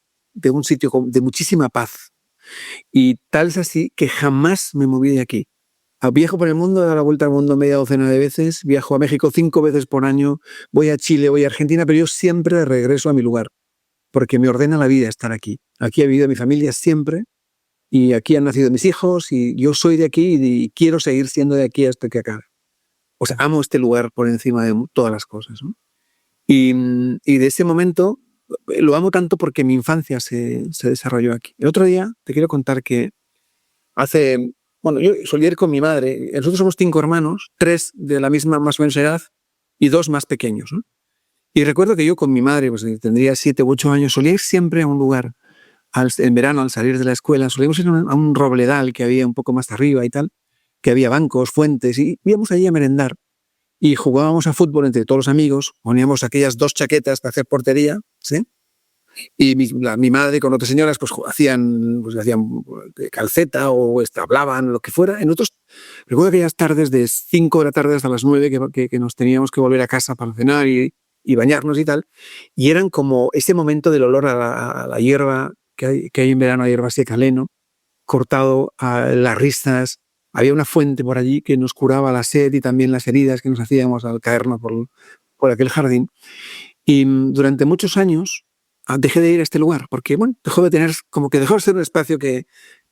un sitio de muchísima paz. Y tal es así que jamás me moví de aquí. Viajo por el mundo, he dado la vuelta al mundo media docena de veces, viajo a México 5 veces por año, voy a Chile, voy a Argentina, pero yo siempre regreso a mi lugar, porque me ordena la vida estar aquí. Aquí ha vivido mi familia siempre, y aquí han nacido mis hijos, y yo soy de aquí y quiero seguir siendo de aquí hasta que acabe. O sea, amo este lugar por encima de todas las cosas, ¿no? Y de ese momento lo amo tanto porque mi infancia se desarrolló aquí. El otro día te quiero contar que yo solía ir con mi madre. Nosotros somos 5 hermanos, 3 de la misma más o menos edad y 2 más pequeños, ¿no? Y recuerdo que yo con mi madre, pues tendría 7 u 8 años, solía ir siempre a un lugar. En verano, al salir de la escuela, solíamos ir a un robledal que había un poco más arriba y tal, que había bancos, fuentes, y íbamos allí a merendar. Y jugábamos a fútbol entre todos los amigos, poníamos aquellas 2 chaquetas para hacer portería, ¿sí? Y mi madre con otras señoras pues hacían calceta o hablaban, lo que fuera. Recuerdo aquellas tardes de 5 de la tarde hasta las 9 que nos teníamos que volver a casa para cenar y bañarnos y tal. Y eran como ese momento del olor a la hierba, que hay en verano, hierba seca, leno, cortado, a las risas. Había una fuente por allí que nos curaba la sed y también las heridas que nos hacíamos al caernos por aquel jardín. Y durante muchos años dejé de ir a este lugar porque, dejó de ser un espacio que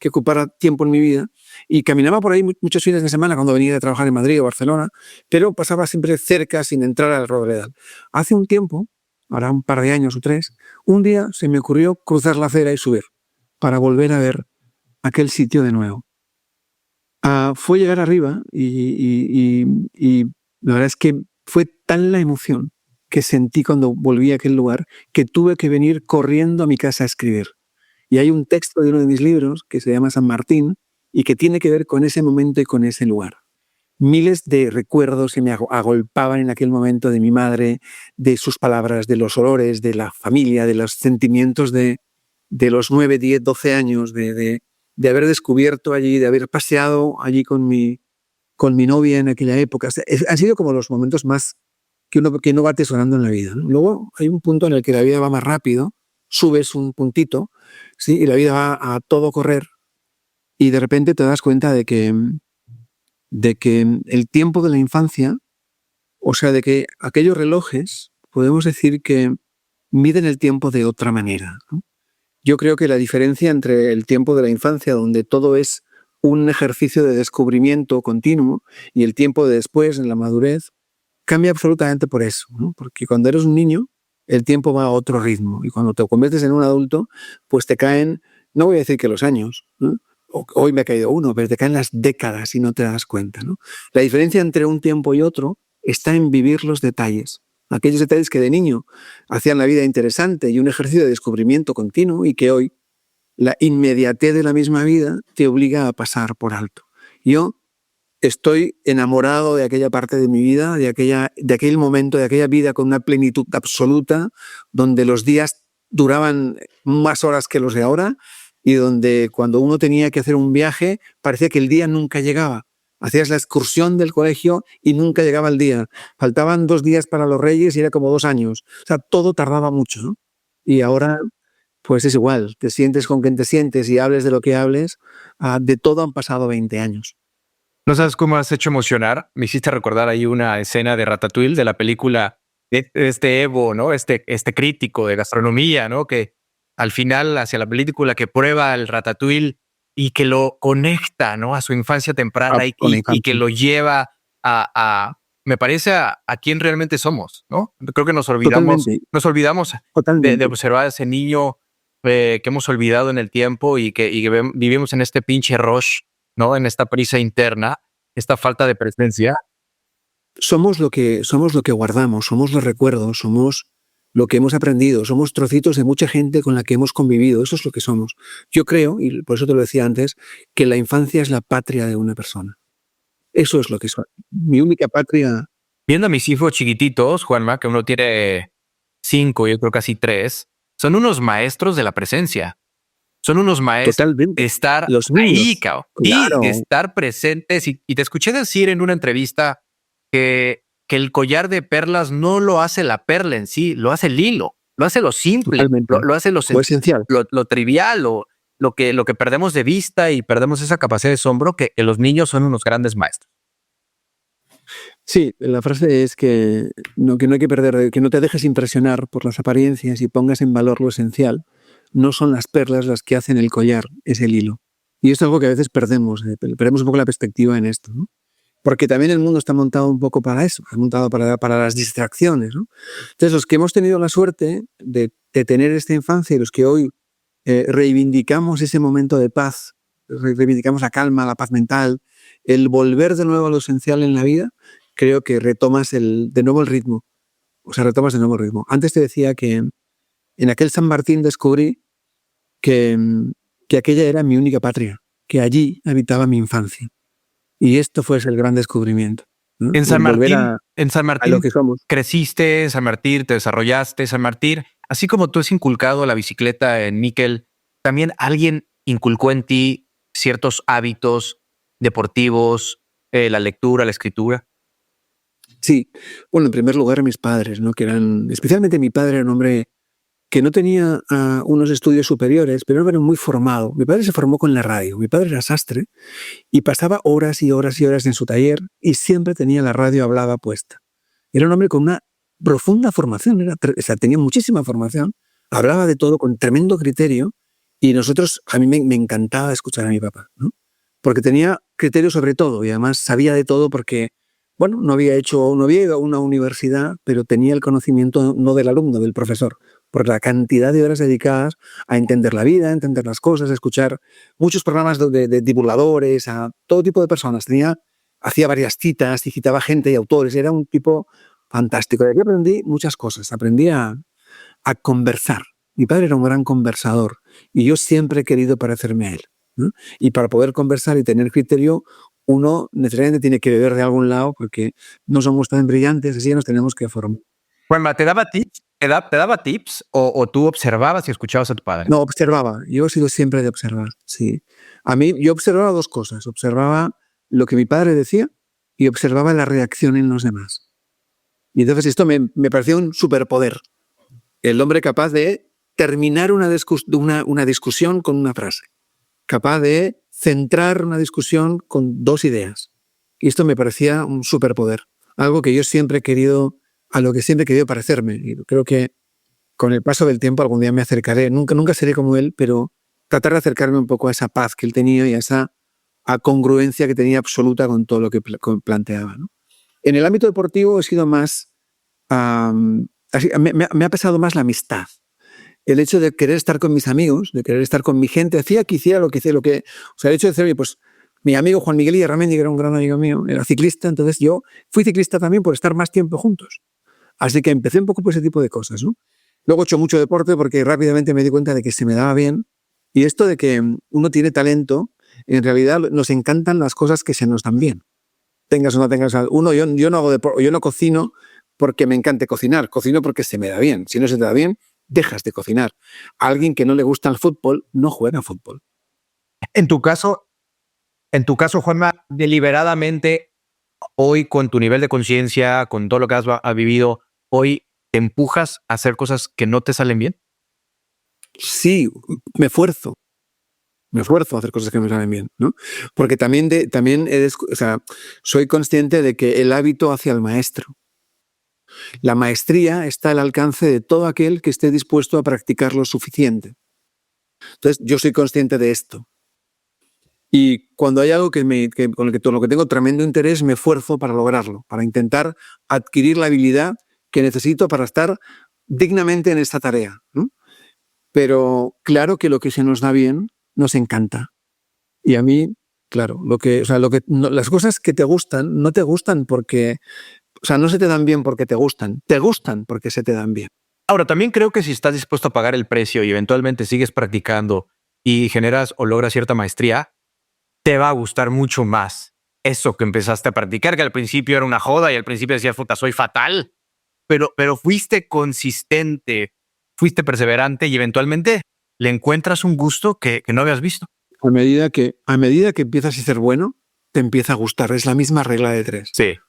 ocupara tiempo en mi vida, y caminaba por ahí muchos fines de semana cuando venía de trabajar en Madrid o Barcelona, pero pasaba siempre cerca sin entrar al Robledal. Hace un tiempo, ahora un par de años o 3, un día se me ocurrió cruzar la acera y subir para volver a ver aquel sitio de nuevo. Fue llegar arriba y la verdad es que fue tan la emoción que sentí cuando volví a aquel lugar que tuve que venir corriendo a mi casa a escribir. Y hay un texto de uno de mis libros que se llama San Martín y que tiene que ver con ese momento y con ese lugar. Miles de recuerdos que me agolpaban en aquel momento de mi madre, de sus palabras, de los olores, de la familia, de los sentimientos de los 9, 10, 12 años, de haber descubierto allí, de haber paseado allí con mi novia en aquella época. Han sido como los momentos más que uno va atesorando en la vida, ¿no? Luego hay un punto en el que la vida va más rápido, subes un puntito, ¿sí? Y la vida va a todo correr, y de repente te das cuenta de que el tiempo de la infancia, o sea, de que aquellos relojes, podemos decir que miden el tiempo de otra manera, ¿no? Yo creo que la diferencia entre el tiempo de la infancia, donde todo es un ejercicio de descubrimiento continuo, y el tiempo de después, en la madurez, cambia absolutamente por eso, ¿no? Porque cuando eres un niño, el tiempo va a otro ritmo, y cuando te conviertes en un adulto, pues te caen, no voy a decir que los años, ¿no? hoy me ha caído uno, pero te caen las décadas y no te das cuenta, ¿no? La diferencia entre un tiempo y otro está en vivir los detalles. Aquellos detalles que de niño hacían la vida interesante y un ejercicio de descubrimiento continuo, y que hoy la inmediatez de la misma vida te obliga a pasar por alto. Yo estoy enamorado de aquella parte de mi vida, de aquel momento, de aquella vida con una plenitud absoluta, donde los días duraban más horas que los de ahora y donde cuando uno tenía que hacer un viaje parecía que el día nunca llegaba. Hacías la excursión del colegio y nunca llegaba el día. Faltaban 2 días para los Reyes y era como 2 años. O sea, todo tardaba mucho, ¿no? Y ahora, pues es igual. Te sientes con quien te sientes y hables de lo que hables. De todo han pasado 20 años. ¿No sabes cómo has hecho emocionar? Me hiciste recordar ahí una escena de Ratatouille, de la película de este Evo, ¿no? Este crítico de gastronomía, ¿no? Que al final, hacia la película, que prueba el Ratatouille y que lo conecta, ¿no? A su infancia temprana y que lo lleva me parece, a quién realmente somos, ¿no? Creo que nos olvidamos de observar a ese niño que hemos olvidado en el tiempo y que vivimos en este pinche rush, ¿no? En esta prisa interna, esta falta de presencia. Somos lo que guardamos, somos los recuerdos, somos lo que hemos aprendido, somos trocitos de mucha gente con la que hemos convivido, eso es lo que somos. Yo creo, y por eso te lo decía antes, que la infancia es la patria de una persona. Eso es lo que soy. Mi única patria. Viendo a mis hijos chiquititos, Juanma, que uno tiene 5, yo creo casi 3, son unos maestros de la presencia. Son unos maestros Totalmente. de estar los niños, ahí, claro. Claro. Y de estar presentes. Y te escuché decir en una entrevista que el collar de perlas no lo hace la perla en sí, lo hace el hilo, lo hace lo simple, lo hace lo esencial, lo trivial, lo que perdemos de vista y perdemos esa capacidad de asombro, que los niños son unos grandes maestros. Sí, la frase es que no hay que perder, que no te dejes impresionar por las apariencias y pongas en valor lo esencial. No son las perlas las que hacen el collar, es el hilo. Y esto es algo que a veces perdemos un poco la perspectiva en esto, ¿no? Porque también el mundo está montado un poco para eso, está montado para las distracciones, ¿no? Entonces, los que hemos tenido la suerte de tener esta infancia y los que hoy reivindicamos ese momento de paz, reivindicamos la calma, la paz mental, el volver de nuevo a lo esencial en la vida, creo que retomas de nuevo el ritmo. Antes te decía que en aquel San Martín descubrí que aquella era mi única patria, que allí habitaba mi infancia. Y esto fue el gran descubrimiento, ¿no? En San Martín, a lo que somos. Creciste, en San Martín te desarrollaste, San Martín, así como tú has inculcado la bicicleta en Níquel, también alguien inculcó en ti ciertos hábitos deportivos, la lectura, la escritura. Sí, bueno, en primer lugar mis padres, ¿no? Que eran, especialmente mi padre era un hombre que no tenía unos estudios superiores, pero era muy formado. Mi padre se formó con la radio. Mi padre era sastre y pasaba horas y horas y horas en su taller y siempre tenía la radio hablada puesta. Era un hombre con una profunda formación, tenía muchísima formación, hablaba de todo con tremendo criterio y a mí me encantaba escuchar a mi papá, ¿no? Porque tenía criterio sobre todo y además sabía de todo porque, bueno, no había ido a una universidad, pero tenía el conocimiento no del alumno, del profesor, por la cantidad de horas dedicadas a entender la vida, a entender las cosas, a escuchar muchos programas de divulgadores, a todo tipo de personas. Hacía varias citas y citaba gente y autores. Era un tipo fantástico. De aquí aprendí muchas cosas. Aprendí a conversar. Mi padre era un gran conversador y yo siempre he querido parecerme a él, ¿no? Y para poder conversar y tener criterio, uno necesariamente tiene que beber de algún lado porque no somos tan brillantes, así nos tenemos que formar. Juanma, ¿te daba tips? ¿Te daba tips o tú observabas y escuchabas a tu padre? No, observaba. Yo he sido siempre de observar, sí. Yo observaba 2 cosas. Observaba lo que mi padre decía y observaba la reacción en los demás. Y entonces esto me parecía un superpoder. El hombre capaz de terminar una discusión con una frase. Capaz de centrar una discusión con 2 ideas. Y esto me parecía un superpoder. Algo que yo siempre he querido, a lo que siempre he querido parecerme. Y creo que con el paso del tiempo algún día me acercaré. Nunca seré como él, pero tratar de acercarme un poco a esa paz que él tenía y a esa congruencia que tenía absoluta con todo lo que planteaba, ¿no? En el ámbito deportivo he sido más... me ha pesado más la amistad. el hecho de querer estar con mis amigos, de querer estar con mi gente, hacía que hiciera lo que hiciera, o sea, el hecho de decir, oye, pues mi amigo Juan Miguel Ierramendi, que era un gran amigo mío, era ciclista, entonces yo fui ciclista también por estar más tiempo juntos. Así que empecé un poco por ese tipo de cosas, ¿no? Luego he hecho mucho deporte porque rápidamente me di cuenta de que se me daba bien. Y esto de que uno tiene talento, en realidad nos encantan las cosas que se nos dan bien. Tengas o no tengas... Yo no hago deporte, yo no cocino porque me encante cocinar. Cocino porque se me da bien. Si no se te da bien, dejas de cocinar. A alguien que no le gusta el fútbol, no juega fútbol. En tu caso, Juanma, deliberadamente, hoy con tu nivel de conciencia, con todo lo que has vivido, hoy te empujas a hacer cosas que no te salen bien. Sí, me esfuerzo a hacer cosas que me salen bien, ¿no? Porque también soy consciente de que el hábito hacia el maestro. La maestría está al alcance de todo aquel que esté dispuesto a practicar lo suficiente. Entonces, yo soy consciente de esto. Y cuando hay algo con lo que tengo tremendo interés, me esfuerzo para lograrlo, para intentar adquirir la habilidad que necesito para estar dignamente en esta tarea, ¿no? Pero claro que lo que se nos da bien nos encanta. Y a mí, claro, las cosas que te gustan no te gustan porque, o sea, no se te dan bien porque te gustan porque se te dan bien. Ahora, también creo que si estás dispuesto a pagar el precio y eventualmente sigues practicando y generas o logras cierta maestría, te va a gustar mucho más eso que empezaste a practicar, que al principio era una joda y al principio decías, puta, soy fatal, pero fuiste consistente, fuiste perseverante y eventualmente le encuentras un gusto que no habías visto. A medida que empiezas a ser bueno, te empieza a gustar. Es la misma regla de 3. Sí.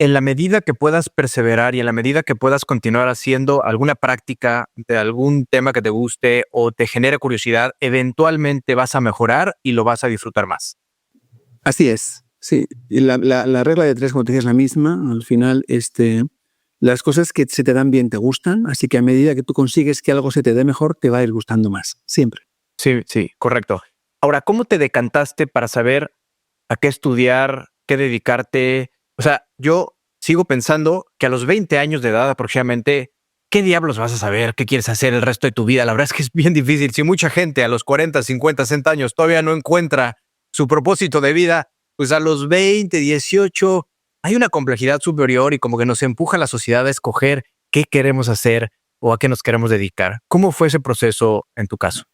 En la medida que puedas perseverar y en la medida que puedas continuar haciendo alguna práctica de algún tema que te guste o te genere curiosidad, eventualmente vas a mejorar y lo vas a disfrutar más. Así es, sí. Y la regla de 3, como te decía, es la misma. Al final, las cosas que se te dan bien te gustan, así que a medida que tú consigues que algo se te dé mejor, te va a ir gustando más, siempre. Sí, correcto. Ahora, ¿cómo te decantaste para saber a qué estudiar, qué dedicarte? O sea, yo sigo pensando que a los 20 años de edad aproximadamente, ¿qué diablos vas a saber? ¿Qué quieres hacer el resto de tu vida? La verdad es que es bien difícil. Si mucha gente a los 40, 50, 60 años todavía no encuentra su propósito de vida, pues a los 20, 18, hay una complejidad superior y como que nos empuja la sociedad a escoger qué queremos hacer o a qué nos queremos dedicar. ¿Cómo fue ese proceso en tu caso?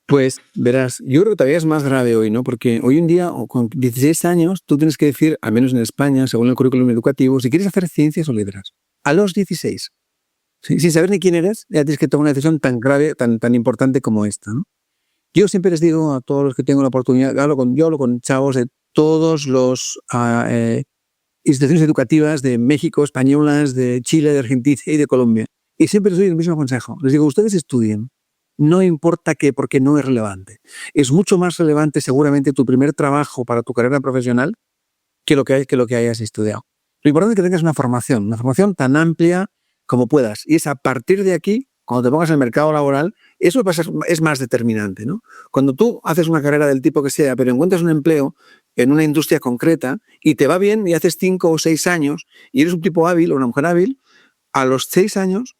Pues verás, yo creo que todavía es más grave hoy, ¿no? Porque hoy en día, o con 16 años, tú tienes que decir, al menos en España, según el currículum educativo, si quieres hacer ciencias o letras. A los 16. ¿Sí? Sin saber ni quién eres, ya tienes que tomar una decisión tan grave, tan importante como esta, ¿no? Yo siempre les digo a todos los que tengo la oportunidad, yo hablo con chavos de todos los instituciones educativas de México, españolas, de Chile, de Argentina y de Colombia. Y siempre les doy el mismo consejo. Les digo, ustedes estudien. No importa qué, porque no es relevante. Es mucho más relevante seguramente tu primer trabajo para tu carrera profesional que lo que hayas estudiado. Lo importante es que tengas una formación tan amplia como puedas. Y es a partir de aquí, cuando te pongas en el mercado laboral, eso es más determinante, ¿no? Cuando tú haces una carrera del tipo que sea, pero encuentras un empleo en una industria concreta y te va bien y haces 5 o 6 años y eres un tipo hábil o una mujer hábil, a los 6 años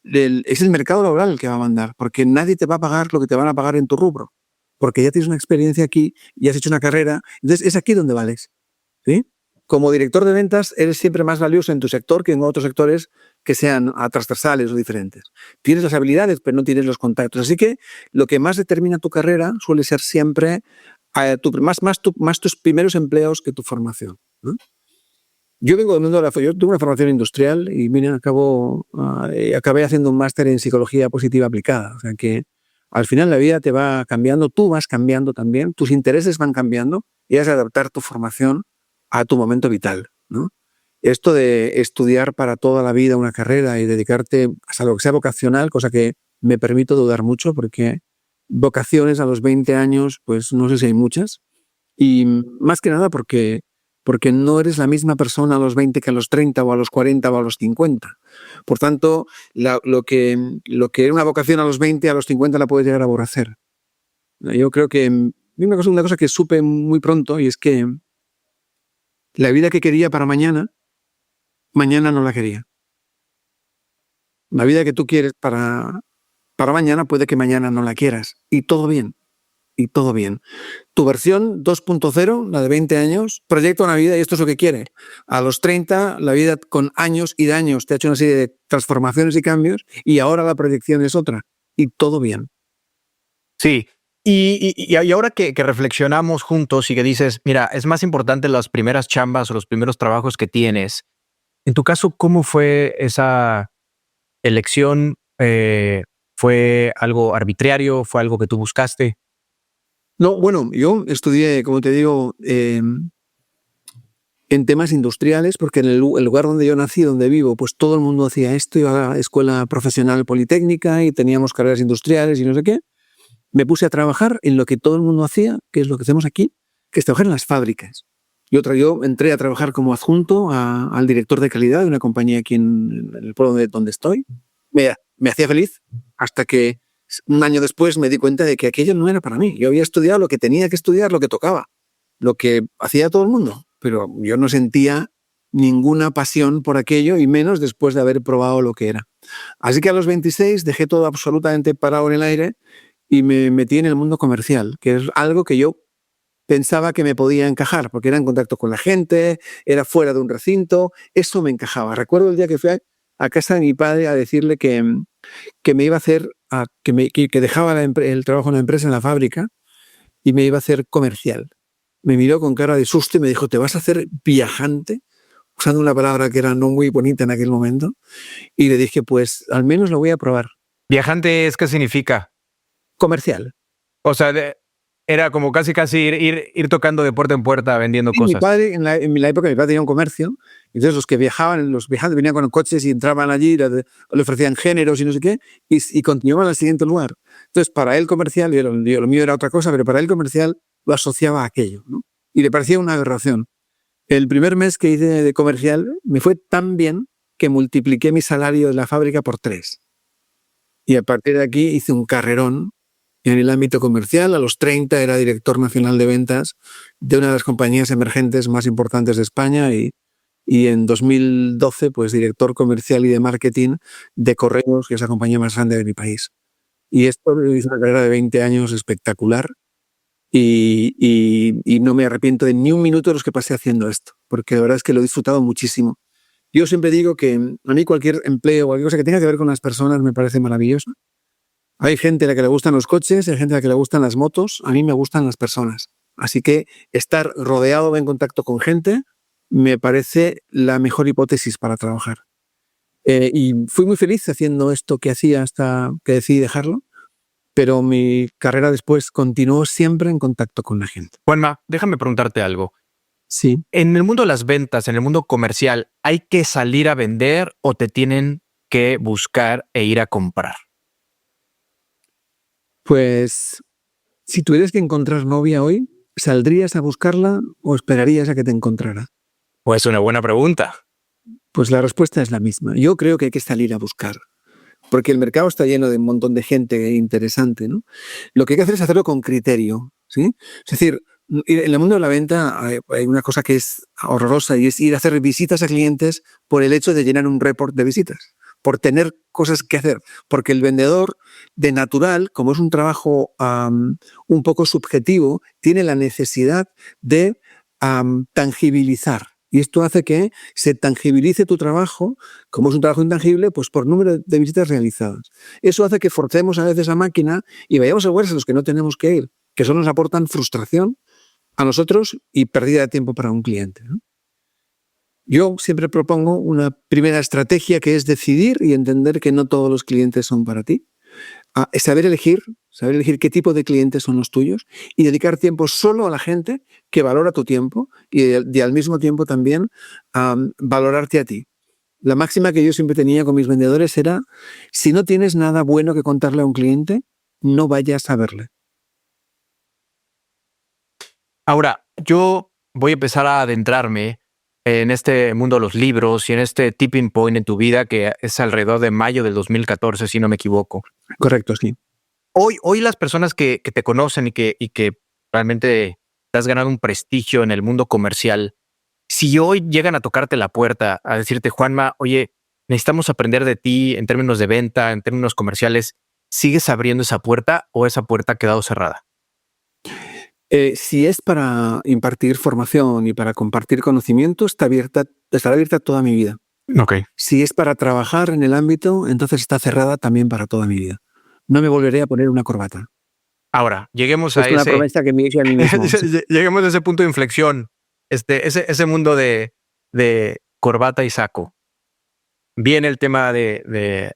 es el mercado laboral el que va a mandar, porque nadie te va a pagar lo que te van a pagar en tu rubro, porque ya tienes una experiencia aquí y has hecho una carrera, entonces es aquí donde vales, ¿sí? Como director de ventas eres siempre más valioso en tu sector que en otros sectores que sean transversales o diferentes. Tienes las habilidades, pero no tienes los contactos. Así que lo que más determina tu carrera suele ser siempre más tus primeros empleos que tu formación, ¿no? Yo vengo del mundo yo tuve una formación industrial y acabé haciendo un máster en psicología positiva aplicada. O sea que al final la vida te va cambiando, tú vas cambiando también, tus intereses van cambiando y has de adaptar tu formación a tu momento vital, ¿no? Esto de estudiar para toda la vida una carrera y dedicarte a lo que sea vocacional, cosa que me permito dudar mucho porque vocaciones a los 20 años, pues no sé si hay muchas. Y más que nada porque no eres la misma persona a los 20 que a los 30 o a los 40 o a los 50. Por tanto, lo que era una vocación a los 20, a los 50 la puedes llegar a aborrecer. Yo creo que una cosa que supe muy pronto y es que la vida que quería para mañana no la quería. La vida que tú quieres para mañana puede que mañana no la quieras. Y todo bien. Y todo bien. Tu versión 2.0, la de 20 años, proyecta una vida y esto es lo que quiere. A los 30, la vida con años y años te ha hecho una serie de transformaciones y cambios y ahora la proyección es otra. Y todo bien. Sí. Y ahora que reflexionamos juntos y que dices, mira, es más importante las primeras chambas o los primeros trabajos que tienes. En tu caso, ¿cómo fue esa elección? ¿Fue algo arbitrario? ¿Fue algo que tú buscaste? No, bueno, yo estudié, como te digo, en temas industriales, porque en el lugar donde yo nací, donde vivo, pues todo el mundo hacía esto, iba a la escuela profesional politécnica y teníamos carreras industriales y no sé qué. Me puse a trabajar en lo que todo el mundo hacía, que es lo que hacemos aquí, que es trabajar en las fábricas. Yo entré a trabajar como adjunto al director de calidad de una compañía aquí en el pueblo donde estoy. Me hacía feliz hasta que un año después me di cuenta de que aquello no era para mí. Yo había estudiado lo que tenía que estudiar, lo que tocaba, lo que hacía todo el mundo, pero yo no sentía ninguna pasión por aquello y menos después de haber probado lo que era. Así que a los 26 dejé todo absolutamente parado en el aire y me metí en el mundo comercial, que es algo que yo pensaba que me podía encajar, porque era en contacto con la gente, era fuera de un recinto, eso me encajaba. Recuerdo el día que fui a casa de mi padre a decirle que me iba a hacer, que dejaba el trabajo en la empresa, en la fábrica, y me iba a hacer comercial. Me miró con cara de susto y me dijo, ¿te vas a hacer viajante? Usando una palabra que era no muy bonita en aquel momento. Y le dije, pues al menos lo voy a probar. ¿Viajante es qué significa? Comercial. O sea, era como casi ir tocando de puerta en puerta vendiendo Sí, cosas. mi padre, en la época, mi padre tenía un comercio. Entonces los que viajaban, los viajantes venían con coches y entraban allí, le ofrecían géneros y no sé qué, y continuaban al siguiente lugar. Entonces, para él comercial, lo mío era otra cosa, pero para él comercial lo asociaba a aquello, ¿no? Y le parecía una aberración. El primer mes que hice de comercial me fue tan bien que multipliqué mi salario de la fábrica por 3. Y a partir de aquí hice un carrerón en el ámbito comercial. A los 30 era director nacional de ventas de una de las compañías emergentes más importantes de España y en 2012 pues director comercial y de marketing de Correos, que es la compañía más grande de mi país. Y esto me hizo una carrera de 20 años espectacular y no me arrepiento de ni un minuto de los que pasé haciendo esto, porque la verdad es que lo he disfrutado muchísimo. Yo siempre digo que a mí cualquier empleo, cualquier cosa que tenga que ver con las personas me parece maravilloso. Hay gente a la que le gustan los coches, hay gente a la que le gustan las motos, a mí me gustan las personas. Así que estar rodeado en contacto con gente me parece la mejor hipótesis para trabajar. Y fui muy feliz haciendo esto que hacía hasta que decidí dejarlo, pero mi carrera después continuó siempre en contacto con la gente. Juanma, déjame preguntarte algo. Sí. En el mundo de las ventas, en el mundo comercial, ¿hay que salir a vender o te tienen que buscar e ir a comprar? Pues si tuvieras que encontrar novia hoy, ¿saldrías a buscarla o esperarías a que te encontrara? Pues una buena pregunta. Pues la respuesta es la misma. Yo creo que hay que salir a buscar, porque el mercado está lleno de un montón de gente interesante, ¿no? Lo que hay que hacer es hacerlo con criterio, ¿sí? Es decir, en el mundo de la venta hay una cosa que es horrorosa y es ir a hacer visitas a clientes por el hecho de llenar un report de visitas, por tener cosas que hacer, porque el vendedor de natural, como es un trabajo un poco subjetivo, tiene la necesidad de tangibilizar. Y esto hace que se tangibilice tu trabajo, como es un trabajo intangible, pues por número de visitas realizadas. Eso hace que forcemos a veces a máquina y vayamos a lugares a los que no tenemos que ir, que solo nos aportan frustración a nosotros y pérdida de tiempo para un cliente, ¿no? Yo siempre propongo una primera estrategia que es decidir y entender que no todos los clientes son para ti. Saber elegir qué tipo de clientes son los tuyos y dedicar tiempo solo a la gente que valora tu tiempo y al mismo tiempo también valorarte a ti. La máxima que yo siempre tenía con mis vendedores era, si no tienes nada bueno que contarle a un cliente, no vayas a verle. Ahora, yo voy a empezar a adentrarme en este mundo de los libros y en este tipping point en tu vida que es alrededor de mayo del 2014, si no me equivoco. Correcto, sí. Hoy las personas que te conocen y que realmente te has ganado un prestigio en el mundo comercial, si hoy llegan a tocarte la puerta, a decirte, Juanma, oye, necesitamos aprender de ti en términos de venta, en términos comerciales. ¿Sigues abriendo esa puerta o esa puerta ha quedado cerrada? Si es para impartir formación y para compartir conocimiento, estará abierta toda mi vida. Ok. Si es para trabajar en el ámbito, entonces está cerrada también para toda mi vida. No me volveré a poner una corbata. Ahora, lleguemos Es una promesa que me hice a mí mismo. lleguemos a ese punto de inflexión. Ese mundo de corbata y saco. Viene el tema de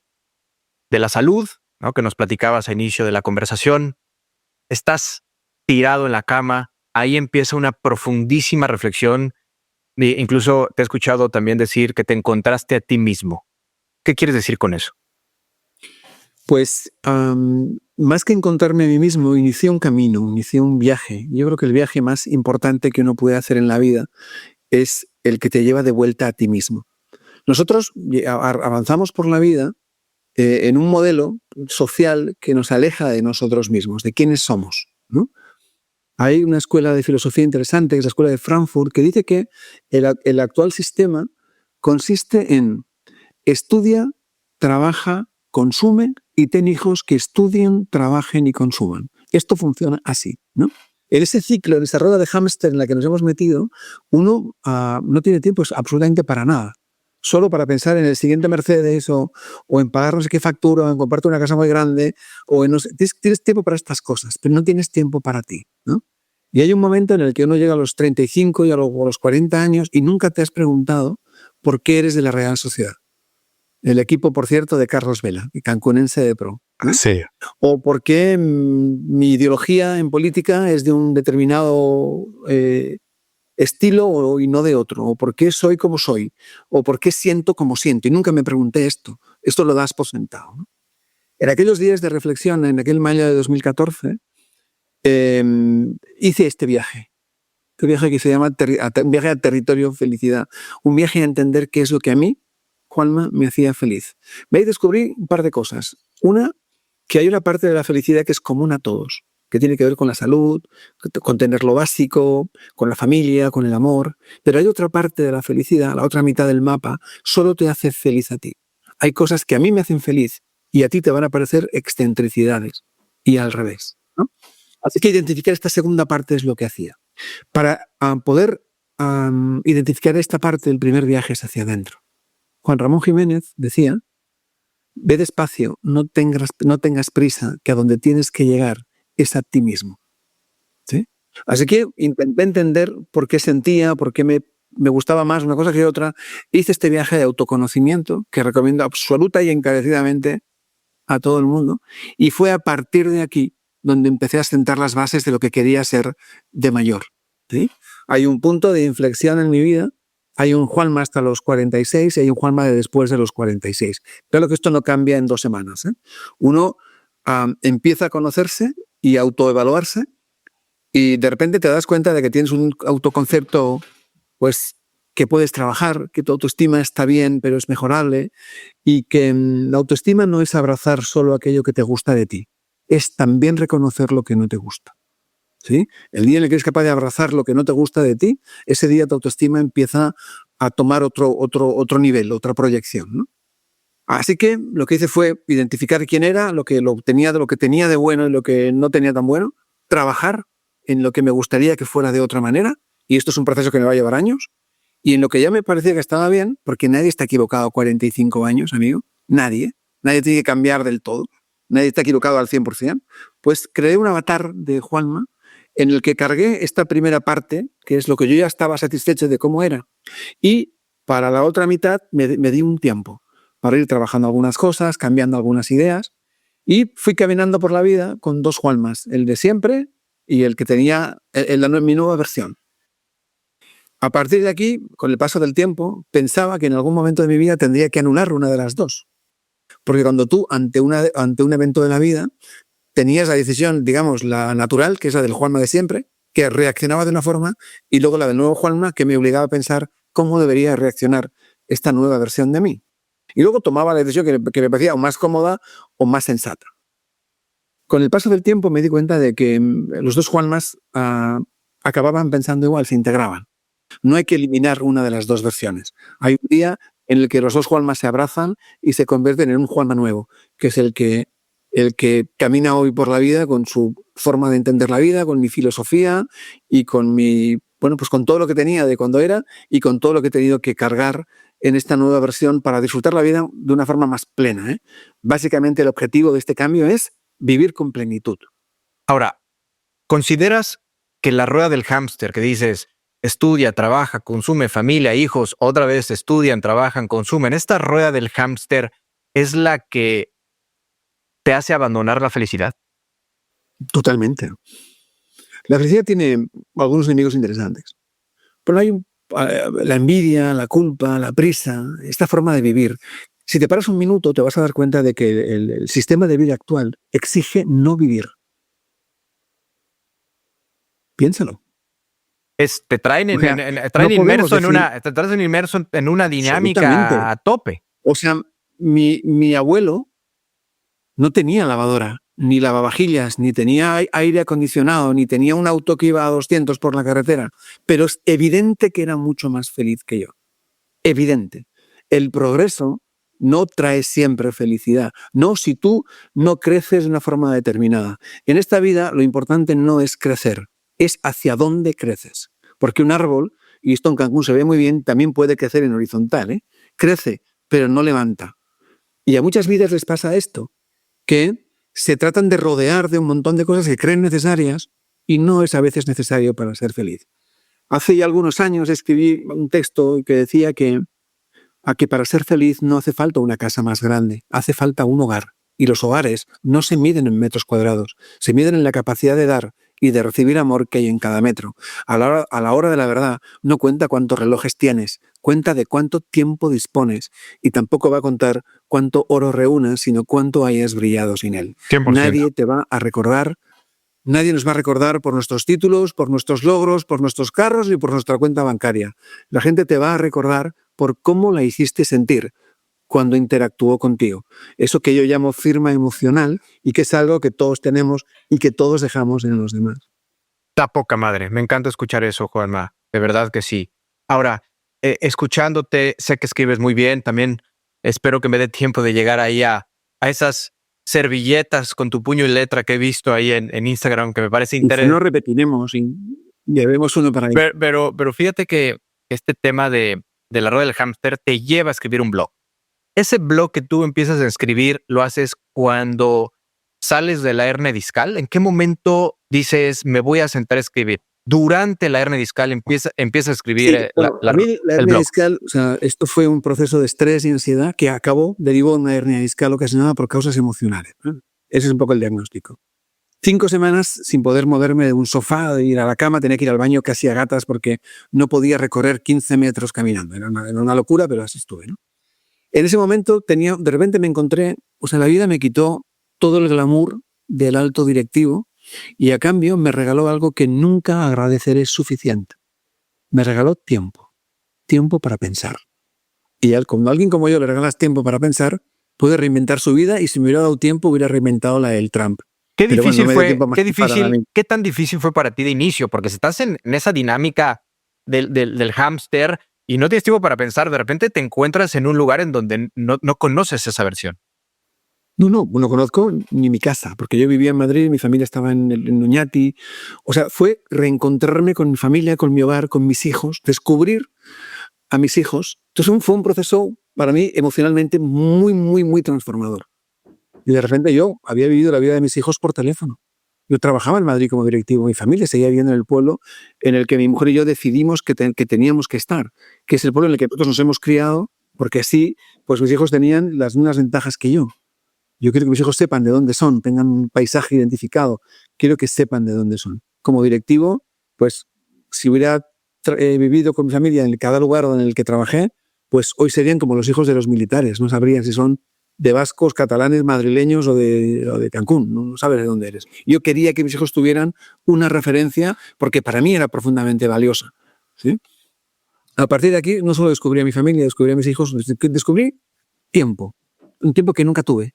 la salud, ¿no? Que nos platicabas a inicio de la conversación. Estás tirado en la cama. Ahí empieza una profundísima reflexión. Incluso te he escuchado también decir que te encontraste a ti mismo. ¿Qué quieres decir con eso? Pues más que encontrarme a mí mismo, inicié un camino, inicié un viaje. Yo creo que el viaje más importante que uno puede hacer en la vida es el que te lleva de vuelta a ti mismo. Nosotros avanzamos por la vida en un modelo social que nos aleja de nosotros mismos, de quiénes somos, ¿no? Hay una escuela de filosofía interesante, que es la escuela de Frankfurt, que dice que el actual sistema consiste en estudia, trabaja, consume y ten hijos que estudien, trabajen y consuman. Esto funciona así, ¿no? En ese ciclo, en esa rueda de hámster en la que nos hemos metido, uno no tiene tiempo absolutamente para nada. Solo para pensar en el siguiente Mercedes o en pagar no sé qué factura o en comprarte una casa muy grande o en no sé, tienes tiempo para estas cosas, pero no tienes tiempo para ti, ¿no? Y hay un momento en el que uno llega a los 35 y a los 40 años y nunca te has preguntado por qué eres de la Real Sociedad. El equipo, por cierto, de Carlos Vela, cancunense de pro. ¿No? Sí. O por qué mi ideología en política es de un determinado estilo y no de otro. O por qué soy como soy. O por qué siento como siento. Y nunca me pregunté esto. Esto lo das por sentado, ¿no? En aquellos días de reflexión, en aquel mayo de 2014, hice este viaje. Este viaje que se llama un viaje a territorio felicidad. Un viaje a entender qué es lo que a mí, Juanma, me hacía feliz. Ahí descubrí un par de cosas. Una, que hay una parte de la felicidad que es común a todos, que tiene que ver con la salud, con tener lo básico, con la familia, con el amor. Pero hay otra parte de la felicidad, la otra mitad del mapa, solo te hace feliz a ti. Hay cosas que a mí me hacen feliz y a ti te van a parecer excentricidades. Y al revés, ¿no? Así que identificar esta segunda parte es lo que hacía. Para poder identificar esta parte, el primer viaje es hacia adentro. Juan Ramón Jiménez decía, ve despacio, no tengas prisa, que a donde tienes que llegar es a ti mismo. ¿Sí? Así que intenté entender por qué sentía, por qué me gustaba más una cosa que otra. Hice este viaje de autoconocimiento que recomiendo absoluta y encarecidamente a todo el mundo. Y fue a partir de aquí donde empecé a sentar las bases de lo que quería ser de mayor. ¿Sí? Hay un punto de inflexión en mi vida. Hay un Juanma hasta los 46 y hay un Juanma de después de los 46. Claro que esto no cambia en 2 semanas. Uno empieza a conocerse y a autoevaluarse y de repente te das cuenta de que tienes un autoconcepto pues, que puedes trabajar, que tu autoestima está bien pero es mejorable y que la autoestima no es abrazar solo aquello que te gusta de ti, es también reconocer lo que no te gusta. ¿Sí? El día en el que eres capaz de abrazar lo que no te gusta de ti, ese día tu autoestima empieza a tomar otro nivel, otra proyección, ¿no? Así que lo que hice fue identificar quién era, lo que tenía de bueno y lo que no tenía tan bueno, trabajar en lo que me gustaría que fuera de otra manera, y esto es un proceso que me va a llevar años, y en lo que ya me parecía que estaba bien, porque nadie está equivocado a 45 años, amigo, nadie tiene que cambiar del todo, nadie está equivocado al 100%, pues creé un avatar de Juanma en el que cargué esta primera parte, que es lo que yo ya estaba satisfecho de cómo era. Y para la otra mitad me di un tiempo para ir trabajando algunas cosas, cambiando algunas ideas, y fui caminando por la vida con 2 Juanmas, el de siempre y el que tenía mi nueva versión. A partir de aquí, con el paso del tiempo, pensaba que en algún momento de mi vida tendría que anular una de las dos. Porque cuando tú, ante un evento de la vida, tenías la decisión, digamos, la natural, que es la del Juanma de siempre, que reaccionaba de una forma, y luego la del nuevo Juanma, que me obligaba a pensar cómo debería reaccionar esta nueva versión de mí. Y luego tomaba la decisión que me parecía o más cómoda o más sensata. Con el paso del tiempo me di cuenta de que los 2 Juanmas acababan pensando igual, se integraban. No hay que eliminar una de las 2 versiones. Hay un día en el que los dos Juanmas se abrazan y se convierten en un Juanma nuevo, que es el que camina hoy por la vida con su forma de entender la vida, con mi filosofía y con con todo lo que tenía de cuando era y con todo lo que he tenido que cargar en esta nueva versión para disfrutar la vida de una forma más plena. Básicamente el objetivo de este cambio es vivir con plenitud. Ahora, ¿consideras que la rueda del hámster que dices estudia, trabaja, consume, familia, hijos, otra vez estudian, trabajan, consumen, esta rueda del hámster es la que te hace abandonar la felicidad? Totalmente. La felicidad tiene algunos enemigos interesantes, pero hay la envidia, la culpa, la prisa, esta forma de vivir. Si te paras un minuto, te vas a dar cuenta de que el sistema de vida actual exige no vivir. Piénsalo. Te traen inmerso en una dinámica a tope. O sea, mi abuelo no tenía lavadora, ni lavavajillas, ni tenía aire acondicionado, ni tenía un auto que iba a 200 por la carretera, pero es evidente que era mucho más feliz que yo. Evidente. El progreso no trae siempre felicidad. No, si tú no creces de una forma determinada. En esta vida lo importante no es crecer, es hacia dónde creces. Porque un árbol, y esto en Cancún se ve muy bien, también puede crecer en horizontal. Crece, pero no levanta. Y a muchas vidas les pasa esto, que se tratan de rodear de un montón de cosas que creen necesarias y no es a veces necesario para ser feliz. Hace ya algunos años escribí un texto que decía que para ser feliz no hace falta una casa más grande, hace falta un hogar. Y los hogares no se miden en metros cuadrados, se miden en la capacidad de dar y de recibir amor que hay en cada metro. A la hora de la verdad no cuenta cuántos relojes tienes, cuenta de cuánto tiempo dispones y tampoco va a contar cuánto oro reúnas, sino cuánto hayas brillado sin él. 100%. Nadie te va a recordar, nadie nos va a recordar por nuestros títulos, por nuestros logros, por nuestros carros y por nuestra cuenta bancaria. La gente te va a recordar por cómo la hiciste sentir cuando interactuó contigo. Eso que yo llamo firma emocional y que es algo que todos tenemos y que todos dejamos en los demás. Está poca madre. Me encanta escuchar eso, Juanma. De verdad que sí. Ahora, escuchándote, sé que escribes muy bien. También espero que me dé tiempo de llegar ahí a esas servilletas con tu puño y letra que he visto ahí en Instagram, que me parece interesante. Si no repetiremos y llevemos uno para ahí. Pero fíjate que este tema de la rueda del hámster te lleva a escribir un blog. Ese blog que tú empiezas a escribir, ¿lo haces cuando sales de la hernia discal? ¿En qué momento dices, me voy a sentar a escribir? Durante la hernia discal empieza a escribir a mí la hernia discal, o sea, esto fue un proceso de estrés y ansiedad que derivó en una hernia discal ocasionada por causas emocionales. Ese es un poco el diagnóstico. 5 semanas sin poder moverme de un sofá, de ir a la cama, tenía que ir al baño casi a gatas porque no podía recorrer 15 metros caminando. Era una locura, pero así estuve, ¿no? En ese momento de repente me encontré, la vida me quitó todo el glamour del alto directivo y a cambio me regaló algo que nunca agradeceré suficiente. Me regaló tiempo para pensar. Y cuando a alguien como yo le regalas tiempo para pensar, puede reinventar su vida y si me hubiera dado tiempo hubiera reinventado la del Trump. ¿Qué tan difícil fue para ti de inicio? Porque si estás en esa dinámica del hámster y no tienes tiempo para pensar, de repente te encuentras en un lugar en donde no conoces esa versión. No conozco ni mi casa, porque yo vivía en Madrid, mi familia estaba en Oñati. O sea, fue reencontrarme con mi familia, con mi hogar, con mis hijos, descubrir a mis hijos. Entonces fue un proceso para mí emocionalmente muy, muy, muy transformador. Y de repente yo había vivido la vida de mis hijos por teléfono. Yo trabajaba en Madrid como directivo, mi familia seguía viviendo en el pueblo en el que mi mujer y yo decidimos que teníamos que estar, que es el pueblo en el que nosotros nos hemos criado, porque así pues mis hijos tenían las mismas ventajas que yo. Yo quiero que mis hijos sepan de dónde son, tengan un paisaje identificado, quiero que sepan de dónde son. Como directivo, pues si hubiera vivido con mi familia en cada lugar en el que trabajé, pues hoy serían como los hijos de los militares, no sabrían si son de vascos, catalanes, madrileños o de Cancún, no sabes de dónde eres. Yo quería que mis hijos tuvieran una referencia porque para mí era profundamente valiosa. ¿Sí? A partir de aquí no solo descubrí a mi familia, descubrí a mis hijos, descubrí tiempo, un tiempo que nunca tuve.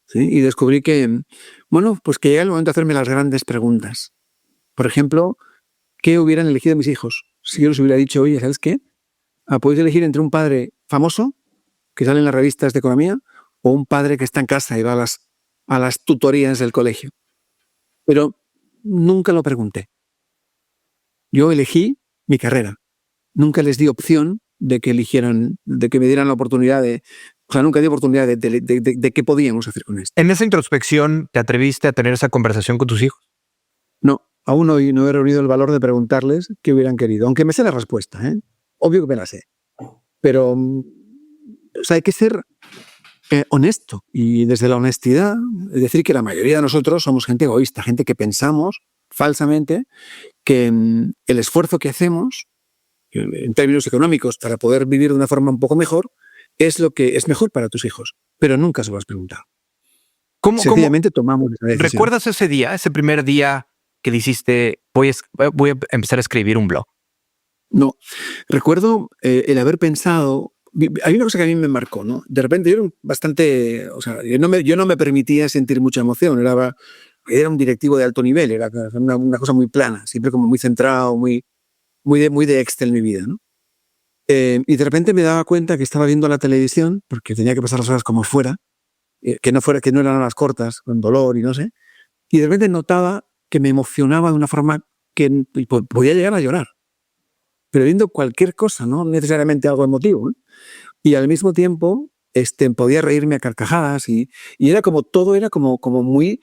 ¿Sí? Y descubrí que, pues que llega el momento de hacerme las grandes preguntas. Por ejemplo, ¿qué hubieran elegido mis hijos? Si yo les hubiera dicho, oye, ¿sabes qué? Podéis elegir entre un padre famoso que sale en las revistas de economía o un padre que está en casa y va a las tutorías del colegio. Pero nunca lo pregunté. Yo elegí mi carrera. Nunca les di opción de que eligieran, de que me dieran la oportunidad nunca di oportunidad de qué podíamos hacer con esto. En esa introspección, ¿te atreviste a tener esa conversación con tus hijos? No, aún hoy no he reunido el valor de preguntarles qué hubieran querido, aunque me sé la respuesta, ¿eh? Obvio que me la sé. Pero, hay que ser honesto, y desde la honestidad, es decir, que la mayoría de nosotros somos gente egoísta, gente que pensamos falsamente que el esfuerzo que hacemos en términos económicos para poder vivir de una forma un poco mejor es lo que es mejor para tus hijos, pero nunca se lo has preguntado. Sencillamente tomamos esa decisión. ¿Recuerdas ese día, ese primer día que dijiste, voy a empezar a escribir un blog? No, recuerdo el haber pensado. Hay una cosa que a mí me marcó, ¿no? De repente yo era bastante, yo no me permitía sentir mucha emoción, era un directivo de alto nivel, era una cosa muy plana, siempre como muy centrado, muy de Excel mi vida, ¿no? Y de repente me daba cuenta que estaba viendo la televisión, porque tenía que pasar las horas como fuera, que no eran horas cortas, con dolor y no sé, y de repente notaba que me emocionaba de una forma que podía llegar a llorar. Pero viendo cualquier cosa, no necesariamente algo emotivo, ¿eh? Y al mismo tiempo podía reírme a carcajadas y era como todo, era como muy,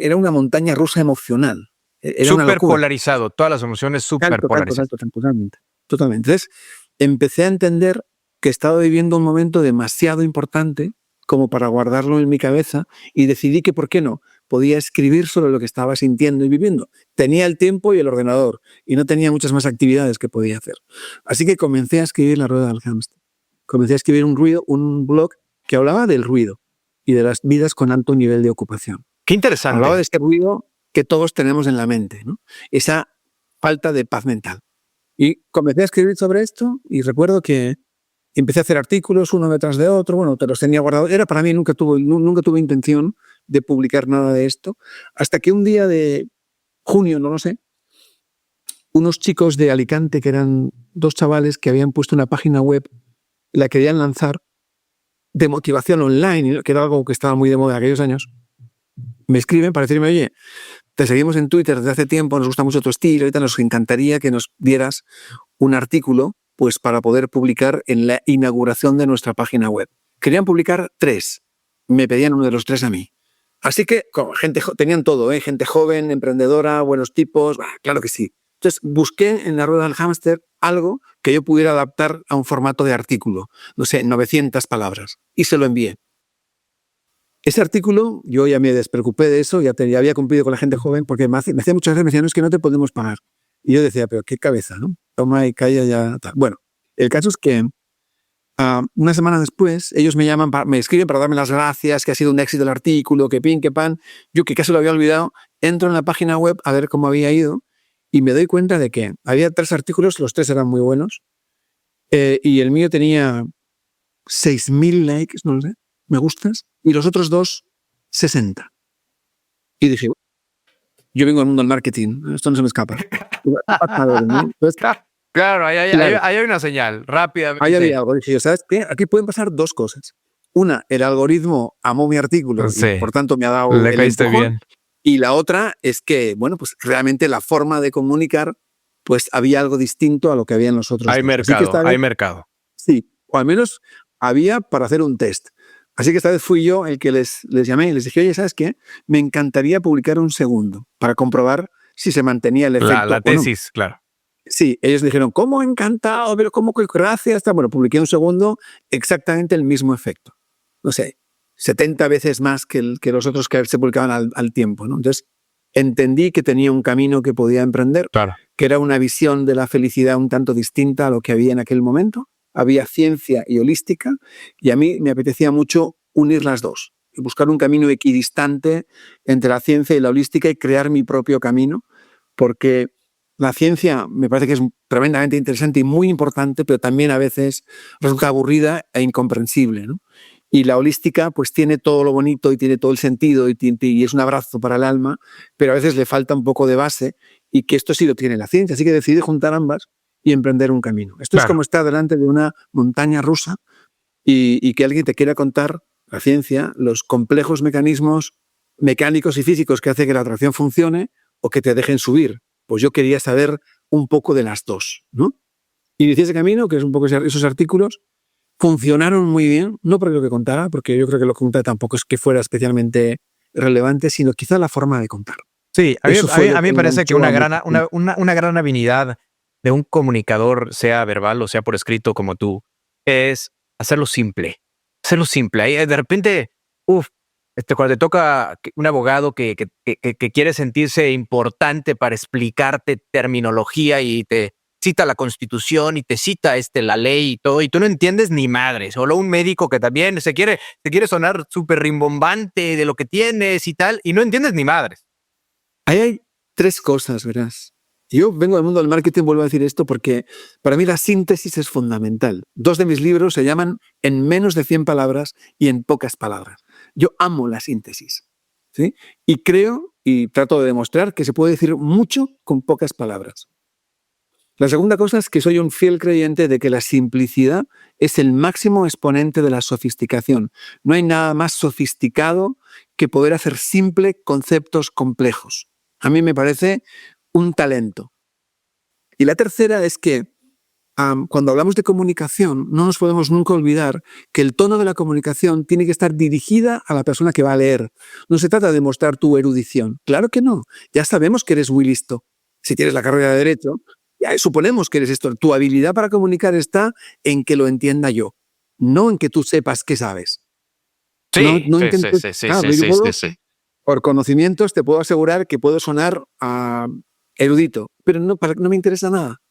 era una montaña rusa emocional. Era súper polarizado, todas las emociones súper polarizadas. Totalmente. Entonces empecé a entender que estaba viviendo un momento demasiado importante como para guardarlo en mi cabeza y decidí que, ¿por qué no? Podía escribir sobre lo que estaba sintiendo y viviendo. Tenía el tiempo y el ordenador y no tenía muchas más actividades que podía hacer. Así que comencé a escribir La Rueda del Hámster. Comencé a escribir un blog que hablaba del ruido y de las vidas con alto nivel de ocupación. Qué interesante. Hablaba de este ruido que todos tenemos en la mente, ¿no? Esa falta de paz mental. Y comencé a escribir sobre esto y recuerdo que empecé a hacer artículos uno detrás de otro, bueno, te los tenía guardados. Era para mí, nunca tuve intención de publicar nada de esto, hasta que un día de junio, no lo sé, unos chicos de Alicante, que eran 2 chavales que habían puesto una página web, la querían lanzar, de motivación online, que era algo que estaba muy de moda en aquellos años, me escriben para decirme, oye, te seguimos en Twitter desde hace tiempo, nos gusta mucho tu estilo, ahorita nos encantaría que nos dieras un artículo pues para poder publicar en la inauguración de nuestra página web. Querían publicar 3, me pedían uno de los 3 a mí. Así que tenían todo, gente joven, emprendedora, buenos tipos, claro que sí. Entonces busqué en La Rueda del Hámster algo que yo pudiera adaptar a un formato de artículo, no sé, 900 palabras, y se lo envié. Ese artículo, yo ya me despreocupé de eso, ya había cumplido con la gente joven, porque me hacía muchas veces, me decían, no, es que no te podemos pagar. Y yo decía, pero qué cabeza, ¿no? Toma y calla ya. Tal. Bueno, el caso es que una semana después, ellos me escriben para darme las gracias, que ha sido un éxito el artículo, que pin, que pan. Yo, que casi lo había olvidado, entro en la página web a ver cómo había ido y me doy cuenta de que había 3 artículos, los 3 eran muy buenos, y el mío tenía 6.000 likes, no lo sé, me gustas, y los otros 2, 60. Y dije, yo vengo al mundo del marketing, esto no se me escapa. Entonces, claro, ahí hay una señal, rápidamente. Ahí había algo. Dije, ¿sabes qué? Aquí pueden pasar 2 cosas. Una, el algoritmo amó mi artículo y por tanto me ha dado Le caíste bien. Y la otra es que, bueno, pues realmente la forma de comunicar, pues había algo distinto a lo que había en los otros. Hay mercado. Sí, o al menos había para hacer un test. Así que esta vez fui yo el que les llamé y les dije, oye, ¿sabes qué? Me encantaría publicar un segundo para comprobar si se mantenía el efecto. La tesis, claro. Sí, ellos dijeron, ¿cómo encantado? Pero ¿cómo que gracias? Bueno, publiqué un segundo, exactamente el mismo efecto. No sé, 70 veces más que los otros que se publicaban al tiempo, ¿no? Entonces, entendí que tenía un camino que podía emprender, claro, que era una visión de la felicidad un tanto distinta a lo que había en aquel momento. Había ciencia y holística, y a mí me apetecía mucho unir las dos, y buscar un camino equidistante entre la ciencia y la holística y crear mi propio camino, porque la ciencia me parece que es tremendamente interesante y muy importante, pero también a veces resulta aburrida e incomprensible, ¿no? Y la holística pues tiene todo lo bonito y tiene todo el sentido y es un abrazo para el alma, pero a veces le falta un poco de base, y que esto sí lo tiene la ciencia. Así que decidí juntar ambas y emprender un camino. Esto es como estar delante de una montaña rusa y que alguien te quiera contar, la ciencia, los complejos mecanismos mecánicos y físicos que hacen que la atracción funcione o que te dejen subir. Pues yo quería saber un poco de las dos, ¿no? Inicié ese camino, que es un poco esos artículos, funcionaron muy bien, no por lo que contaba, porque yo creo que lo que contaba tampoco es que fuera especialmente relevante, sino quizá la forma de contar. Sí, Eso fue lo a mí que me parece que enganchó a mucha gente. una gran habilidad de un comunicador, sea verbal o sea por escrito como tú, es hacerlo simple. Hacerlo simple. Ahí de repente, cuando te toca un abogado que quiere sentirse importante para explicarte terminología y te cita la Constitución y te cita la ley y todo, y tú no entiendes ni madres. O luego un médico que también se quiere sonar súper rimbombante de lo que tienes y tal, y no entiendes ni madres. Ahí hay tres cosas, verás. Yo vengo del mundo del marketing, vuelvo a decir esto, porque para mí la síntesis es fundamental. 2 de mis libros se llaman En menos de 100 palabras y en pocas palabras. Yo amo la síntesis, ¿sí? Y creo y trato de demostrar que se puede decir mucho con pocas palabras. La segunda cosa es que soy un fiel creyente de que la simplicidad es el máximo exponente de la sofisticación. No hay nada más sofisticado que poder hacer simple conceptos complejos. A mí me parece un talento. Y la tercera es que cuando hablamos de comunicación, no nos podemos nunca olvidar que el tono de la comunicación tiene que estar dirigida a la persona que va a leer. No se trata de mostrar tu erudición. Claro que no. Ya sabemos que eres muy listo. Si tienes la carrera de Derecho, ya suponemos que eres esto. Tu habilidad para comunicar está en que lo entienda yo, no en que tú sepas qué sabes. No, Sí, no sí, sí, intentes. sí, sí, Claro, sí, yo sí, puedo, sí, sí. por conocimientos, te puedo asegurar que puedo sonar erudito, pero no me interesa nada.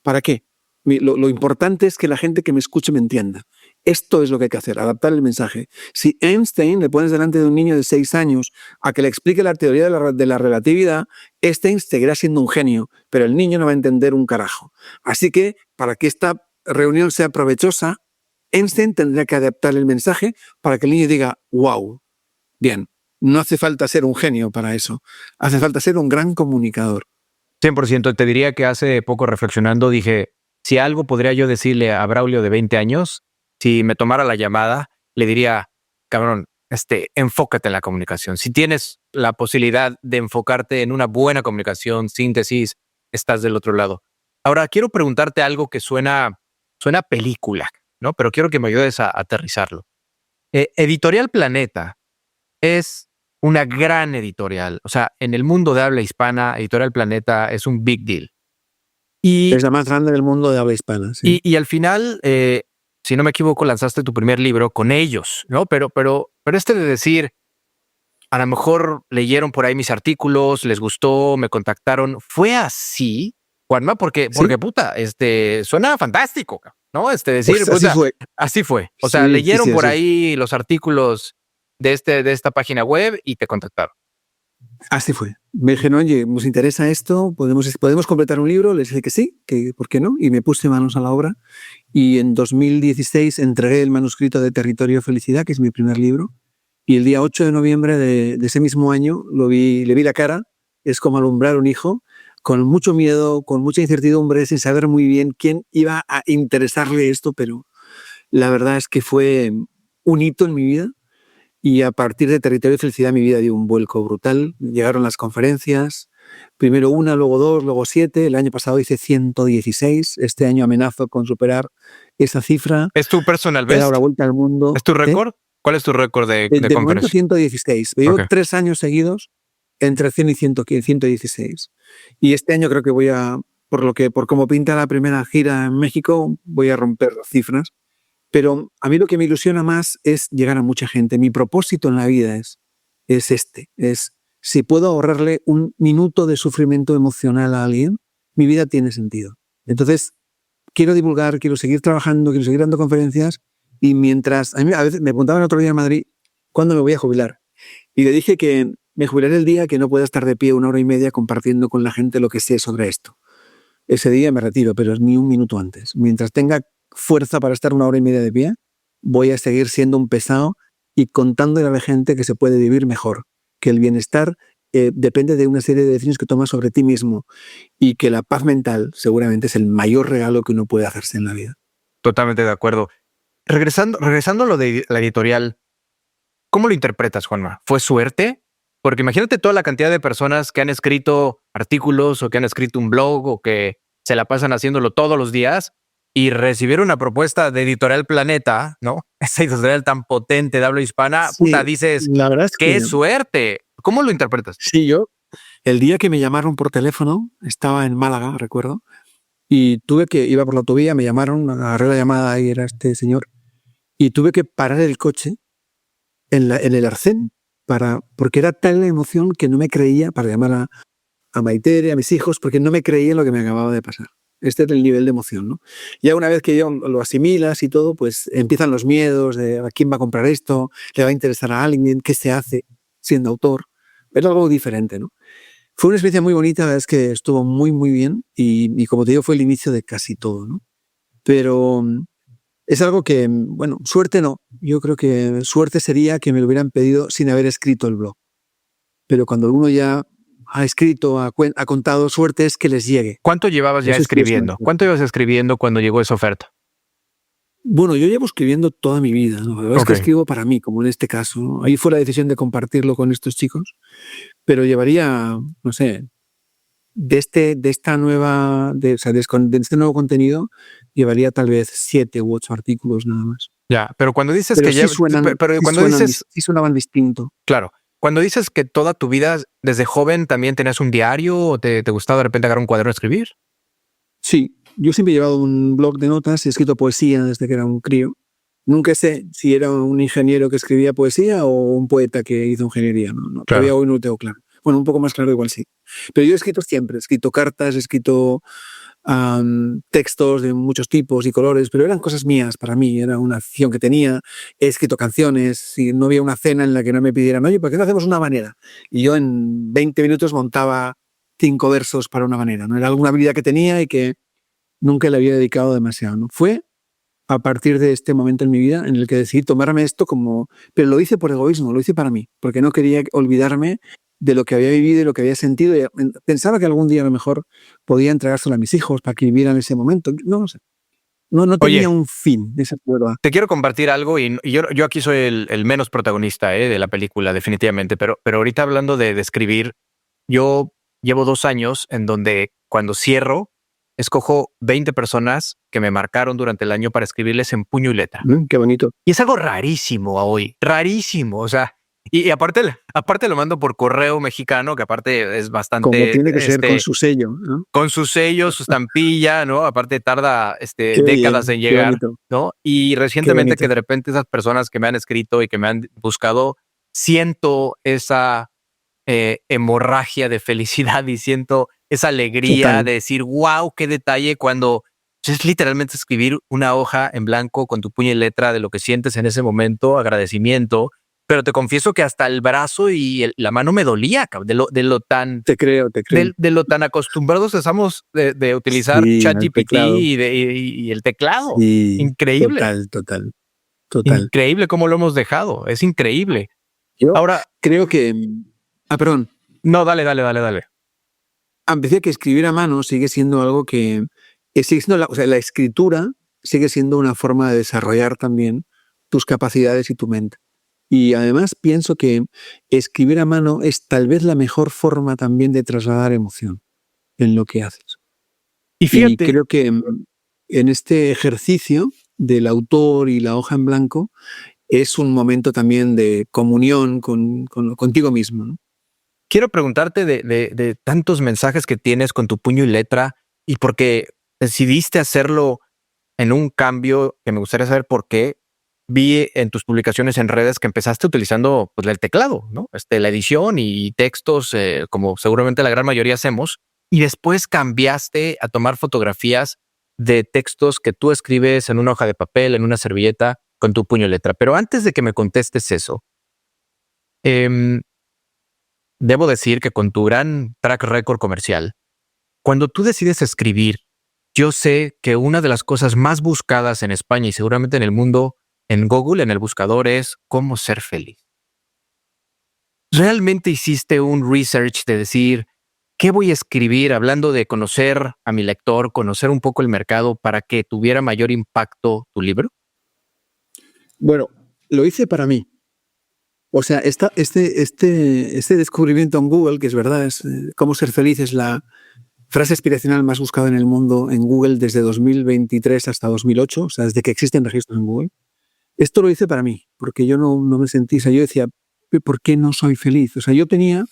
¿Para qué? Lo importante es que la gente que me escuche me entienda. Esto es lo que hay que hacer, adaptar el mensaje. Si Einstein le pones delante de un niño de 6 años a que le explique la teoría de la relatividad, Einstein seguirá siendo un genio, pero el niño no va a entender un carajo. Así que, para que esta reunión sea provechosa, Einstein tendría que adaptar el mensaje para que el niño diga, wow, bien, no hace falta ser un genio para eso, hace falta ser un gran comunicador. 100%. Te diría que hace poco reflexionando dije, si algo podría yo decirle a Braulio de 20 años, si me tomara la llamada, le diría, cabrón, enfócate en la comunicación. Si tienes la posibilidad de enfocarte en una buena comunicación, síntesis, estás del otro lado. Ahora, quiero preguntarte algo que suena a película, ¿no? Pero quiero que me ayudes a aterrizarlo. Editorial Planeta es una gran editorial. O sea, en el mundo de habla hispana, Editorial Planeta es un big deal. Es Y, la más grande del mundo de habla hispana, sí. y al final, si no me equivoco, lanzaste tu primer libro con ellos, ¿no? Pero de decir, a lo mejor leyeron por ahí mis artículos, les gustó, me contactaron. ¿Fue así, Juanma? Porque Sí, puta, suena fantástico, ¿no? Decir, pues así puta, fue. así fue. O sea, Sí, sí, leyeron sí, por así fue. ahí los artículos de esta página web y te contactaron. Así fue. Me dijeron, oye, nos interesa esto, podemos completar un libro. Les dije que sí, que por qué no, y me puse manos a la obra. Y en 2016 entregué el manuscrito de Territorio Felicidad, que es mi primer libro. Y el día 8 de noviembre de ese mismo año le vi la cara. Es como alumbrar un hijo, con mucho miedo, con mucha incertidumbre, sin saber muy bien quién iba a interesarle esto, pero la verdad es que fue un hito en mi vida. Y a partir de Territorio de Felicidad mi vida dio un vuelco brutal. Llegaron las conferencias, primero una, luego 2, luego 7. El año pasado hice 116. Este año amenazo con superar esa cifra. ¿Es tu personal He dado la best? vuelta al mundo. ¿Es tu ¿Eh? récord? ¿Cuál es tu récord de De momento conferencia? 116. Llevo Ok. 3 años seguidos entre 100 y 116. Y este año creo que por cómo pinta la primera gira en México, voy a romper las cifras. Pero a mí lo que me ilusiona más es llegar a mucha gente. Mi propósito en la vida es si puedo ahorrarle un minuto de sufrimiento emocional a alguien, mi vida tiene sentido. Entonces, quiero divulgar, quiero seguir trabajando, quiero seguir dando conferencias y mientras, a veces me preguntaban el otro día en Madrid, ¿cuándo me voy a jubilar? Y le dije que me jubilaré el día que no pueda estar de pie 1 hora y media compartiendo con la gente lo que sé sobre esto. Ese día me retiro, pero es ni un minuto antes. Mientras tenga fuerza para estar 1 hora y media de pie, voy a seguir siendo un pesado y contándole a la gente que se puede vivir mejor, que el bienestar depende de una serie de decisiones que tomas sobre ti mismo y que la paz mental seguramente es el mayor regalo que uno puede hacerse en la vida. Totalmente de acuerdo. regresando a lo de la editorial, ¿cómo lo interpretas, Juanma? ¿Fue suerte? Porque imagínate toda la cantidad de personas que han escrito artículos o que han escrito un blog o que se la pasan haciéndolo todos los días y recibir una propuesta de Editorial Planeta, ¿no? Esa editorial tan potente de habla hispana, puta, Sí, dices, la verdad es ¡qué que suerte! ¿Cómo lo interpretas? sí, yo el día que me llamaron por teléfono, estaba en Málaga, recuerdo, y iba por la autovía, me llamaron, agarré la llamada y era este señor, y tuve que parar el coche en el arcén porque era tal la emoción que no me creía, para llamar a Maitere, a mis hijos, porque no me creía en lo que me acababa de pasar. Este era el nivel de emoción, ¿no? Ya una vez que ya lo asimilas y todo, pues empiezan los miedos de ¿a quién va a comprar esto? ¿Le va a interesar a alguien? ¿Qué se hace siendo autor? Era algo diferente, ¿no? Fue una experiencia muy bonita, la verdad es que estuvo muy, muy bien y como te digo, fue el inicio de casi todo, ¿no? Pero es algo que, bueno, suerte no. Yo creo que suerte sería que me lo hubieran pedido sin haber escrito el blog. Pero cuando uno ya ha escrito, ha contado, suerte es que les llegue. ¿Cuánto llevabas ya Eso sí es una escribiendo? suerte. ¿Cuánto ibas escribiendo cuando llegó esa oferta? Bueno, yo llevo escribiendo toda mi vida, ¿no? La verdad es que Ok. escribo para mí, como en este caso, ¿no? Ahí fue la decisión de compartirlo con estos chicos, pero llevaría, no sé, de este nuevo contenido, llevaría tal vez 7 u 8 artículos nada más. Ya, pero cuando dices Pero que ya, pero cuando dices, sí sonaban distinto. claro, cuando dices que toda tu vida, desde joven, también tenías un diario o te gustaba de repente agarrar un cuaderno a escribir. Sí, yo siempre he llevado un blog de notas, he escrito poesía desde que era un crío. Nunca sé si era un ingeniero que escribía poesía o un poeta que hizo ingeniería. No, todavía Claro. hoy no lo tengo claro. Bueno, un poco más claro igual sí. Pero yo he escrito siempre, he escrito cartas, he escrito textos de muchos tipos y colores, pero eran cosas mías para mí, era una afición que tenía. He escrito canciones, si no había una cena en la que no me pidieran, oye, ¿por qué no hacemos una manera? Y yo en 20 minutos montaba 5 versos para una manera, ¿no? Era alguna habilidad que tenía y que nunca le había dedicado demasiado, ¿no? Fue a partir de este momento en mi vida en el que decidí tomarme esto como... Pero lo hice por egoísmo, lo hice para mí, porque no quería olvidarme de lo que había vivido y lo que había sentido. Y pensaba que algún día a lo mejor podía entregárselo a mis hijos para que vivieran ese momento. No lo sé. No tenía Oye, un fin, esa es la verdad. te quiero compartir algo y yo aquí soy el menos protagonista de la película, definitivamente, pero ahorita hablando de escribir, yo llevo 2 años en donde cuando cierro, escojo 20 personas que me marcaron durante el año para escribirles en puño y letra. Qué bonito. Y es algo rarísimo hoy, rarísimo. O sea, y aparte lo mando por correo mexicano, que aparte es Como bastante, tiene que ser, con su sello, ¿no? con su sello, su estampilla, ¿no? Aparte tarda Qué décadas bien, en qué llegar, bonito, ¿no? Y qué recientemente que bonito. de repente esas personas que me han escrito y que me han buscado, siento esa hemorragia de felicidad y siento esa alegría Total. de decir, wow, qué detalle cuando es literalmente escribir una hoja en blanco con tu puño y letra de lo que sientes en ese momento, agradecimiento, pero te confieso que hasta el brazo y la mano me dolía, de lo tan Te creo, te creo. de lo tan acostumbrados estamos de utilizar Sí, al ChatGPT teclado. y el teclado. Sí, Increíble, total, total, total. increíble cómo lo hemos dejado. Es increíble. Yo Ahora, creo que... perdón. no, dale, dale, dale, dale. Decía que escribir a mano sigue siendo algo que sigue siendo o sea, la escritura sigue siendo una forma de desarrollar también tus capacidades y tu mente. Y además pienso que escribir a mano es tal vez la mejor forma también de trasladar emoción en lo que haces. Y Y fíjate, creo que en este ejercicio del autor y la hoja en blanco es un momento también de comunión contigo mismo, ¿no? quiero preguntarte de tantos mensajes que tienes con tu puño y letra y porque decidiste hacerlo en un cambio que me gustaría saber por qué. Vi en tus publicaciones en redes que empezaste utilizando pues, el teclado, ¿no? La edición y textos, como seguramente la gran mayoría hacemos, y después cambiaste a tomar fotografías de textos que tú escribes en una hoja de papel, en una servilleta, con tu puño y letra. Pero antes de que me contestes eso, em, debo decir que con tu gran track record comercial, cuando tú decides escribir, yo sé que una de las cosas más buscadas en España y seguramente en el mundo, en Google, en el buscador, es cómo ser feliz. ¿Realmente hiciste un research de decir qué voy a escribir hablando de conocer a mi lector, conocer un poco el mercado para que tuviera mayor impacto tu libro? Bueno, lo hice para mí. O sea, este descubrimiento en Google, que es verdad, es cómo ser feliz, es la frase aspiracional más buscada en el mundo en Google desde 2023 hasta 2008, o sea, desde que existen registros en Google. Esto lo hice para mí, porque yo no me sentí, o sea, yo decía, ¿por qué no soy feliz? O sea, yo tenía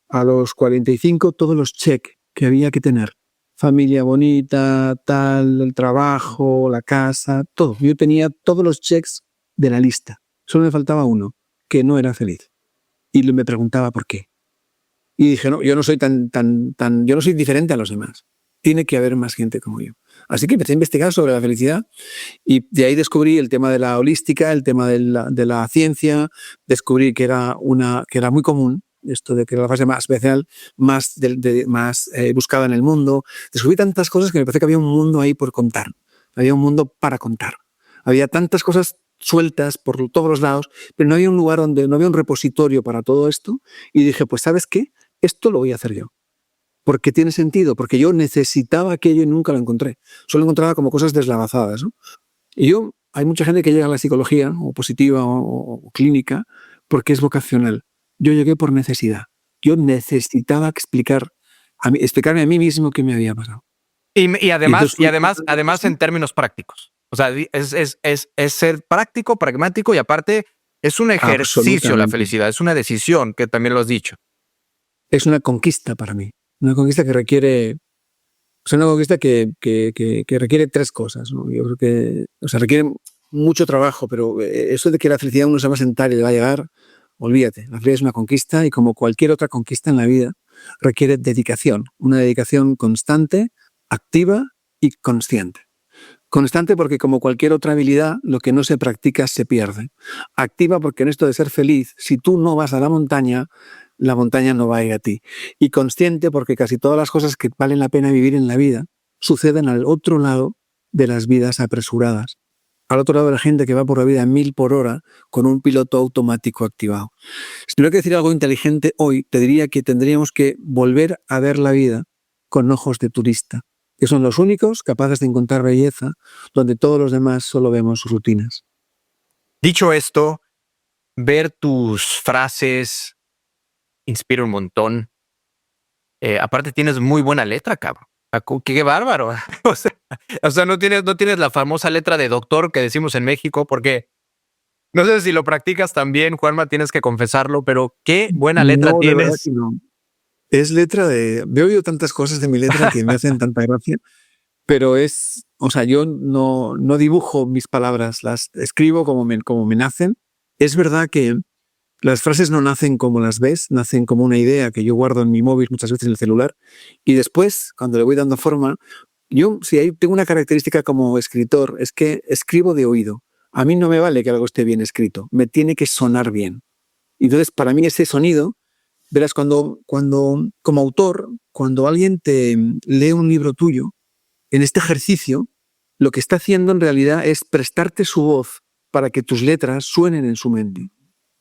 a los 45 todos los check que había que tener. Familia bonita, tal, el trabajo, la casa, todo. Yo tenía todos los checks de la lista. Solo me faltaba uno, que no era feliz. Y me preguntaba por qué. Y dije, no, yo no soy yo no soy diferente a los demás. Tiene que haber más gente como yo. Así que empecé a investigar sobre la felicidad y de ahí descubrí el tema de la holística, el tema de la ciencia, descubrí que era muy común, esto de que era la fase más especial, más buscada en el mundo. Descubrí tantas cosas que me parece que había un mundo ahí por contar. Había un mundo para contar. Había tantas cosas sueltas por todos los lados, pero no había un lugar donde no había un repositorio para todo esto. Y dije, pues ¿sabes qué? Esto lo voy a hacer yo. Porque tiene sentido, porque yo necesitaba aquello y nunca lo encontré. Solo encontraba como cosas deslavazadas, ¿no? Y hay mucha gente que llega a la psicología, o positiva o clínica, porque es vocacional. Yo llegué por necesidad. Yo necesitaba explicarme a mí mismo qué me había pasado. Y además en términos prácticos. O sea, es ser práctico, pragmático y aparte es un ejercicio la felicidad, es una decisión, que también lo has dicho. Es una conquista para mí. Una conquista que requiere... Es una conquista que requiere tres cosas, ¿no? Yo creo que... O sea, requiere mucho trabajo, pero eso de que la felicidad uno se va a sentar y le va a llegar, olvídate. La felicidad es una conquista y como cualquier otra conquista en la vida, requiere dedicación. Una dedicación constante, activa y consciente. Constante porque como cualquier otra habilidad, lo que no se practica se pierde. Activa porque en esto de ser feliz, si tú no vas a la montaña no va a ir a ti. Y consciente porque casi todas las cosas que valen la pena vivir en la vida suceden al otro lado de las vidas apresuradas. Al otro lado de la gente que va por la vida a 1000 por hora con un piloto automático activado. Si tuviera que decir algo inteligente hoy, te diría que tendríamos que volver a ver la vida con ojos de turista, que son los únicos capaces de encontrar belleza donde todos los demás solo vemos rutinas. Dicho esto, ver tus frases inspira un montón. Aparte tienes muy buena letra, cabrón. ¡Qué bárbaro! O sea, no tienes la famosa letra de doctor que decimos en México, porque no sé si lo practicas también, Juanma, tienes que confesarlo, pero qué buena letra no, tienes. De verdad que no. Es letra de... He oído tantas cosas de mi letra que me hacen tanta gracia, pero o sea, yo no dibujo mis palabras, las escribo como me nacen. Es verdad que las frases no nacen como las ves, nacen como una idea que yo guardo en mi móvil, muchas veces en el celular, y después, cuando le voy dando forma, tengo una característica como escritor, es que escribo de oído. A mí no me vale que algo esté bien escrito, me tiene que sonar bien. Entonces, para mí ese sonido, verás, cuando como autor, cuando alguien te lee un libro tuyo, en este ejercicio, lo que está haciendo en realidad es prestarte su voz para que tus letras suenen en su mente.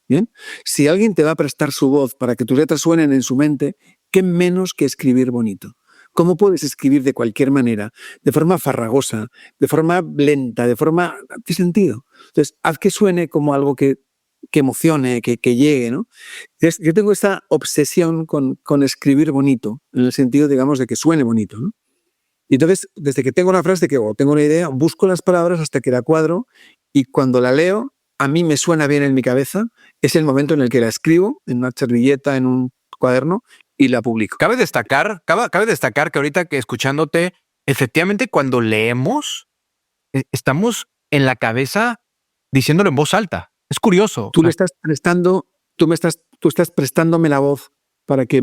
¿Bien? Si alguien te va a prestar su voz para que tus letras suenen en su mente, ¿qué menos que escribir bonito? ¿Cómo puedes escribir de cualquier manera? De forma farragosa, de forma lenta, de forma... ¿Qué sentido? Entonces, haz que suene como algo que emocione, que llegue, ¿no? Entonces, yo tengo esta obsesión con escribir bonito, en el sentido, digamos, de que suene bonito, ¿no? Y entonces, desde que tengo una frase, o tengo una idea, busco las palabras hasta que la cuadro y cuando la leo, a mí me suena bien en mi cabeza, es el momento en el que la escribo en una servilleta, en un cuaderno y la publico. Cabe destacar que ahorita que escuchándote, efectivamente cuando leemos, estamos en la cabeza diciéndolo en voz alta. Es curioso. Tú estás prestándome la voz para que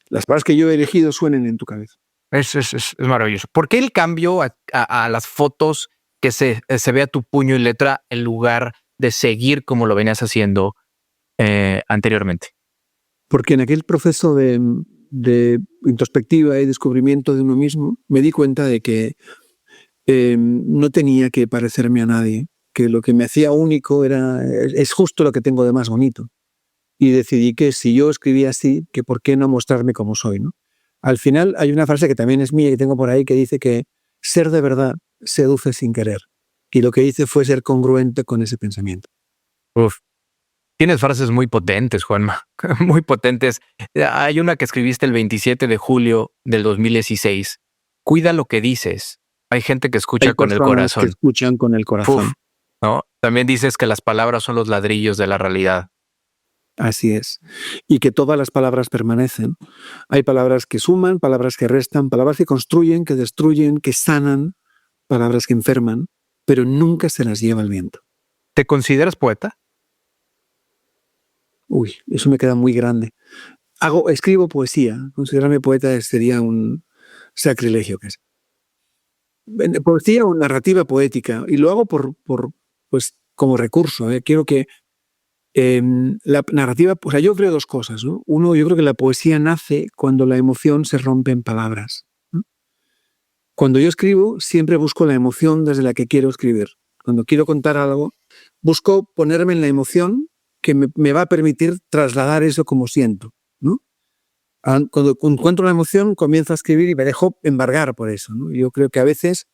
las palabras que yo he elegido suenen en tu cabeza. Es maravilloso. ¿Por qué el cambio a las fotos que se vea tu puño y letra en lugar de seguir como lo venías haciendo anteriormente? Porque en aquel proceso de introspectiva y descubrimiento de uno mismo, me di cuenta de que no tenía que parecerme a nadie, que lo que me hacía único es justo lo que tengo de más bonito. Y decidí que si yo escribía así, que por qué no mostrarme como soy, ¿no? Al final hay una frase que también es mía y tengo por ahí que dice que ser de verdad seduce sin querer. Y lo que hice fue ser congruente con ese pensamiento. Uf. Tienes frases muy potentes, Juanma, muy potentes. Hay una que escribiste el 27 de julio del 2016. Cuida lo que dices. Hay gente que escucha Hay con el personas que corazón. escuchan con el corazón. Uf, ¿no? También dices que las palabras son los ladrillos de la realidad. Así es. Y que todas las palabras permanecen. Hay palabras que suman, palabras que restan, palabras que construyen, que destruyen, que sanan, palabras que enferman, pero nunca se las lleva el viento. ¿Te consideras poeta? Uy, eso me queda muy grande. Escribo poesía. Considerarme poeta sería un sacrilegio casi. Poesía o narrativa poética. Y lo hago pues, como recurso. Quiero que la narrativa, o sea, yo creo dos cosas, ¿no? Uno, yo creo que la poesía nace cuando la emoción se rompe en palabras, ¿no? Cuando yo escribo, siempre busco la emoción desde la que quiero escribir. Cuando quiero contar algo, busco ponerme en la emoción que me va a permitir trasladar eso como siento, ¿no? Cuando encuentro la emoción, comienzo a escribir y me dejo embargar por eso, ¿no? Yo creo que a veces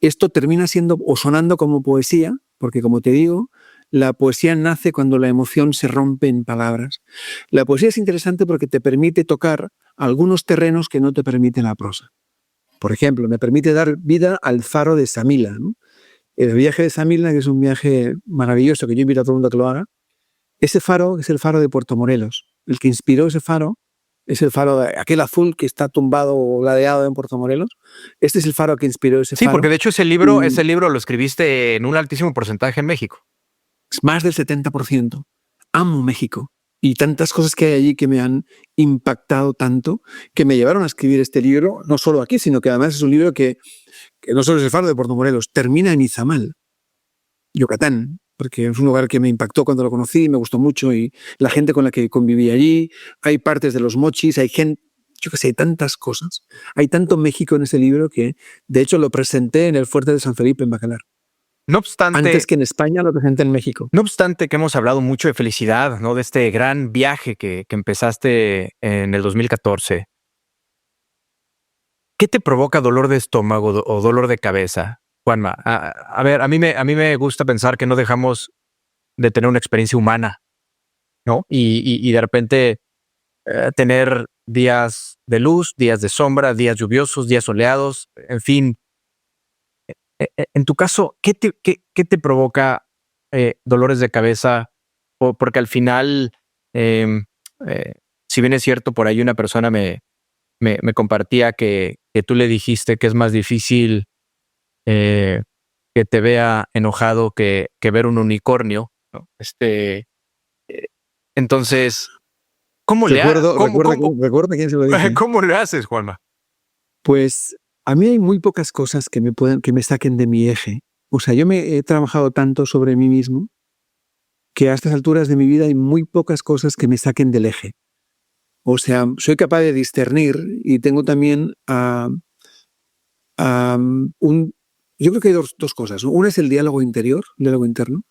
esto termina siendo o sonando como poesía, porque como te digo, la poesía nace cuando la emoción se rompe en palabras. La poesía es interesante porque te permite tocar algunos terrenos que no te permite la prosa. Por ejemplo, me permite dar vida al faro de Samila, ¿no? El viaje de Samila, que es un viaje maravilloso que yo invito a todo el mundo a que lo haga. Ese faro es el faro de Puerto Morelos. El que inspiró ese faro es el faro de aquel azul que está tumbado o ladeado en Puerto Morelos. Este es el faro que inspiró ese faro. Sí, porque de hecho ese libro lo escribiste en un altísimo porcentaje en México. Es más del 70%. Amo México. Y tantas cosas que hay allí que me han impactado tanto, que me llevaron a escribir este libro, no solo aquí, sino que además es un libro que no solo es el faro de Puerto Morelos, termina en Izamal, Yucatán, porque es un lugar que me impactó cuando lo conocí, me gustó mucho, y la gente con la que conviví allí, hay partes de los mochis, hay gente, yo qué sé, tantas cosas. Hay tanto México en ese libro que, de hecho, lo presenté en el Fuerte de San Felipe, en Bacalar. No obstante, antes que en España, lo presenté en México. No obstante que hemos hablado mucho de felicidad, ¿no? De este gran viaje que empezaste en el 2014. ¿Qué te provoca dolor de estómago o dolor de cabeza, Juanma? A ver, a mí me gusta pensar que no dejamos de tener una experiencia humana, ¿no? Y de repente tener días de luz, días de sombra, días lluviosos, días soleados, en fin. En tu caso, ¿qué te provoca dolores de cabeza? Porque al final, em, si bien es cierto, por ahí una persona me compartía que tú le dijiste que es más difícil que te vea enojado que ver un unicornio, ¿no? Entonces, ¿cómo Recuerda quién se lo dije. ¿Cómo le haces, Juanma? Pues a mí hay muy pocas cosas que me saquen de mi eje. O sea, yo me he trabajado tanto sobre mí mismo que a estas alturas de mi vida hay muy pocas cosas que me saquen del eje. O sea, soy capaz de discernir y tengo también yo creo que hay dos cosas, ¿no? Una es el diálogo interior, el diálogo interno,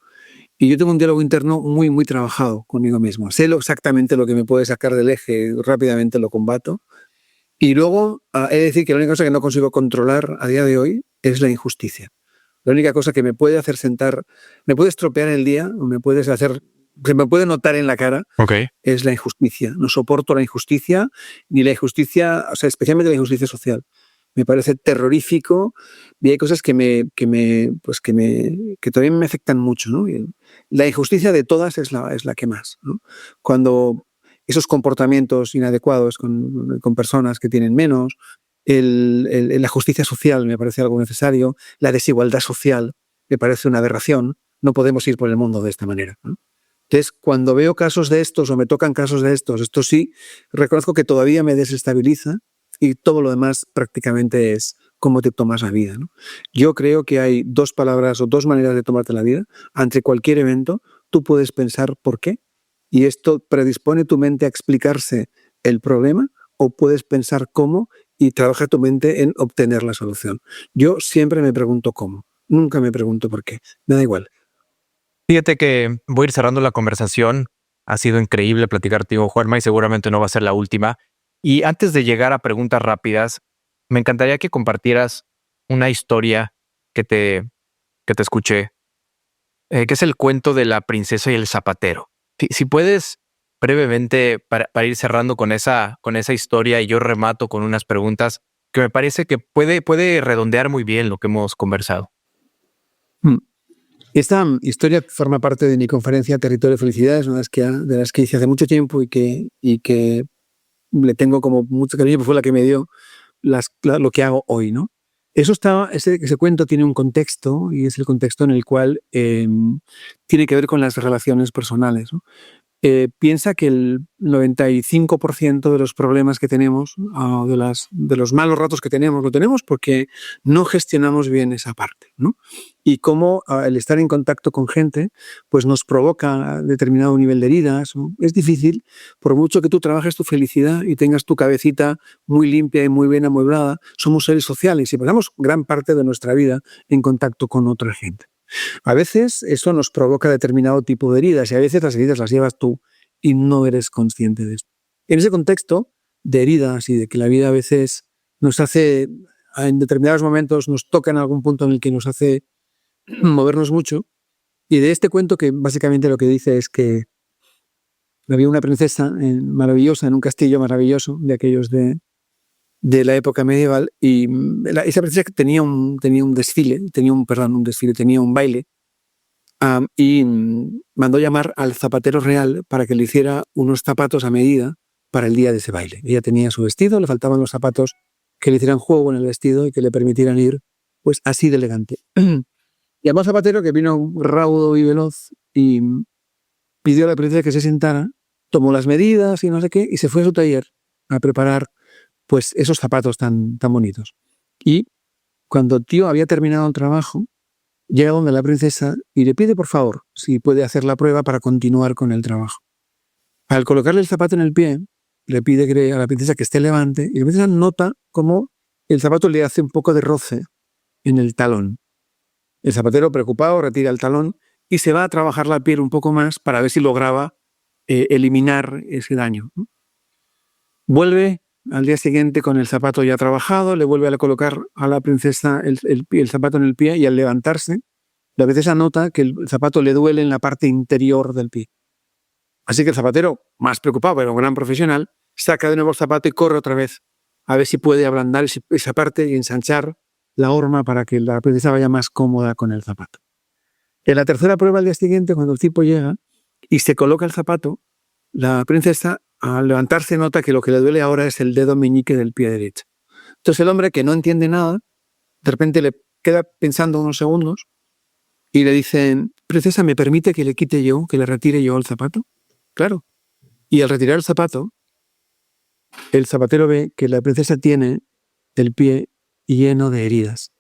y yo tengo un diálogo interno muy, muy trabajado conmigo mismo. Sé exactamente lo que me puede sacar del eje, rápidamente lo combato. Y luego he de decir que la única cosa que no consigo controlar a día de hoy es la injusticia. La única cosa que me puede hacer me puede estropear el día, o se me puede notar en la cara, es la injusticia. No soporto la injusticia, ni la injusticia, o sea, especialmente la injusticia social. Me parece terrorífico y hay cosas que todavía me afectan mucho, ¿no? Y la injusticia de todas es la que más, ¿no? Cuando esos comportamientos inadecuados con personas que tienen menos, la justicia social me parece algo necesario, la desigualdad social me parece una aberración, no podemos ir por el mundo de esta manera, ¿no? Entonces, cuando veo casos de estos o me tocan casos de estos, esto sí, reconozco que todavía me desestabiliza y todo lo demás prácticamente es cómo te tomas la vida, ¿no? Yo creo que hay dos palabras o dos maneras de tomarte la vida. Ante cualquier evento, tú puedes pensar por qué, y esto predispone tu mente a explicarse el problema, o puedes pensar cómo y trabaja tu mente en obtener la solución. Yo siempre me pregunto cómo, nunca me pregunto por qué, me da igual. Fíjate que voy a ir cerrando la conversación. Ha sido increíble platicar contigo, Juanma, y seguramente no va a ser la última. Y antes de llegar a preguntas rápidas, me encantaría que compartieras una historia que te que te escuché, que es el cuento de la princesa y el zapatero. Si puedes brevemente, para ir cerrando con esa historia, y yo remato con unas preguntas que me parece que puede redondear muy bien lo que hemos conversado. Esta historia forma parte de mi conferencia Territorio de Felicidad, es una de las que hice hace mucho tiempo y que le tengo como mucho cariño, porque fue la que me dio lo que hago hoy, ¿no? Ese cuento tiene un contexto, y es el contexto en el cual tiene que ver con las relaciones personales, ¿no? Piensa que el 95% de los problemas que tenemos, de los malos ratos que tenemos, lo tenemos porque no gestionamos bien esa parte, ¿no? Y cómo el estar en contacto con gente pues nos provoca determinado nivel de heridas, ¿no? Es difícil, por mucho que tú trabajes tu felicidad y tengas tu cabecita muy limpia y muy bien amueblada, somos seres sociales y pasamos gran parte de nuestra vida en contacto con otra gente. A veces eso nos provoca determinado tipo de heridas y a veces las heridas las llevas tú y no eres consciente de esto. En ese contexto de heridas y de que la vida a veces nos hace, en determinados momentos nos toca en algún punto en el que nos hace movernos mucho, y de este cuento que básicamente lo que dice es que había una princesa maravillosa en un castillo maravilloso de aquellos de la época medieval, y esa princesa tenía un desfile, tenía un baile. Y mandó llamar al zapatero real para que le hiciera unos zapatos a medida para el día de ese baile. Ella tenía su vestido, le faltaban los zapatos que le hicieran juego en el vestido y que le permitieran ir pues así de elegante. Llamó al zapatero, que vino raudo y veloz, y pidió a la princesa que se sentara, tomó las medidas y no sé qué, y se fue a su taller a preparar pues esos zapatos tan bonitos. Y cuando el tío había terminado el trabajo, llega donde la princesa y le pide, por favor, si puede hacer la prueba para continuar con el trabajo. Al colocarle el zapato en el pie, le pide a la princesa que esté levante, y la princesa nota cómo el zapato le hace un poco de roce en el talón. El zapatero, preocupado, retira el talón y se va a trabajar la piel un poco más para ver si lograba eliminar ese daño. Vuelve al día siguiente con el zapato ya trabajado, le vuelve a colocar a la princesa el zapato en el pie, y al levantarse, la princesa nota que el zapato le duele en la parte interior del pie. Así que el zapatero, más preocupado, pero un gran profesional, saca de nuevo el zapato y corre otra vez a ver si puede ablandar esa parte y ensanchar la horma para que la princesa vaya más cómoda con el zapato. En la tercera prueba, al día siguiente, cuando el tipo llega y se coloca el zapato, la princesa, al levantarse, nota que lo que le duele ahora es el dedo meñique del pie derecho. Entonces el hombre, que no entiende nada, de repente le queda pensando unos segundos y le dicen: princesa, ¿me permite que le retire yo el zapato? Claro. Y al retirar el zapatero ve que la princesa tiene el pie lleno de heridas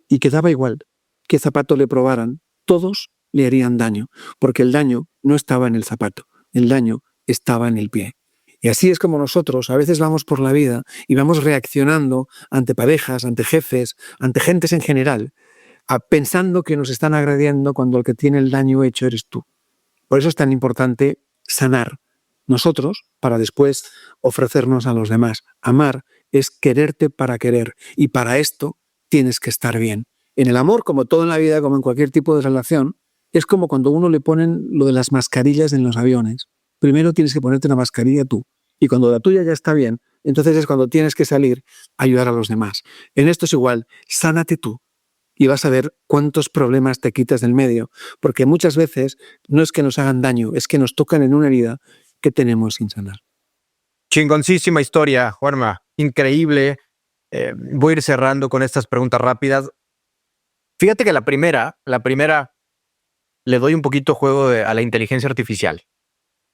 y que daba igual qué zapato le probaran, todos le harían daño, porque el daño no estaba en el zapato, el daño estaba en el pie. Y así es como nosotros a veces vamos por la vida y vamos reaccionando ante parejas, ante jefes, ante gentes en general, pensando que nos están agrediendo cuando el que tiene el daño hecho eres tú. Por eso es tan importante sanar nosotros para después ofrecernos a los demás. Amar es quererte para querer, y para esto tienes que estar bien. En el amor, como todo en la vida, como en cualquier tipo de relación, es como cuando uno le ponen lo de las mascarillas en los aviones. Primero tienes que ponerte una mascarilla tú, y cuando la tuya ya está bien, entonces es cuando tienes que salir a ayudar a los demás. En esto es igual, sánate tú y vas a ver cuántos problemas te quitas del medio, porque muchas veces no es que nos hagan daño, es que nos tocan en una herida que tenemos sin sanar. Chingoncísima historia, Juanma. Increíble. Voy a ir cerrando con estas preguntas rápidas. Fíjate que la primera le doy un poquito juego a la inteligencia artificial,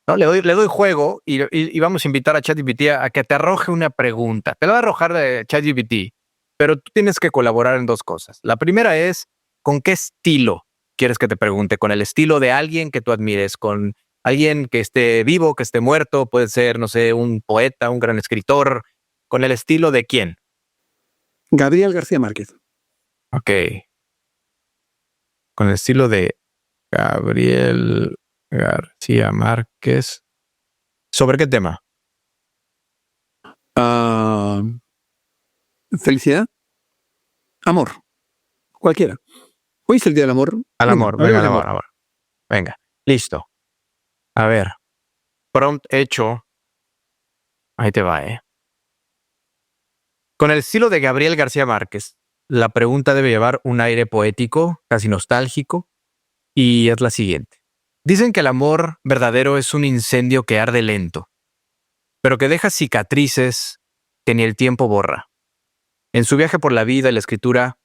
¿no? Le doy juego y vamos a invitar a ChatGPT a que te arroje una pregunta. Te la va a arrojar de ChatGPT, pero tú tienes que colaborar en dos cosas. La primera es, ¿con qué estilo quieres que te pregunte? ¿Con el estilo de alguien que tú admires? ¿Con alguien que esté vivo, que esté muerto? Puede ser, no sé, un poeta, un gran escritor. ¿Con el estilo de quién? Gabriel García Márquez. Ok. Con el estilo de Gabriel García Márquez. ¿Sobre qué tema? Felicidad. Amor. Cualquiera. Hoy es el Día del Amor. Al amor, venga, hablemos al de amor, amor. Venga, listo. A ver, prompt hecho. Ahí te va, ¿eh? Con el estilo de Gabriel García Márquez, la pregunta debe llevar un aire poético, casi nostálgico, y es la siguiente. Dicen que el amor verdadero es un incendio que arde lento, pero que deja cicatrices que ni el tiempo borra. En su viaje por la vida y la escritura,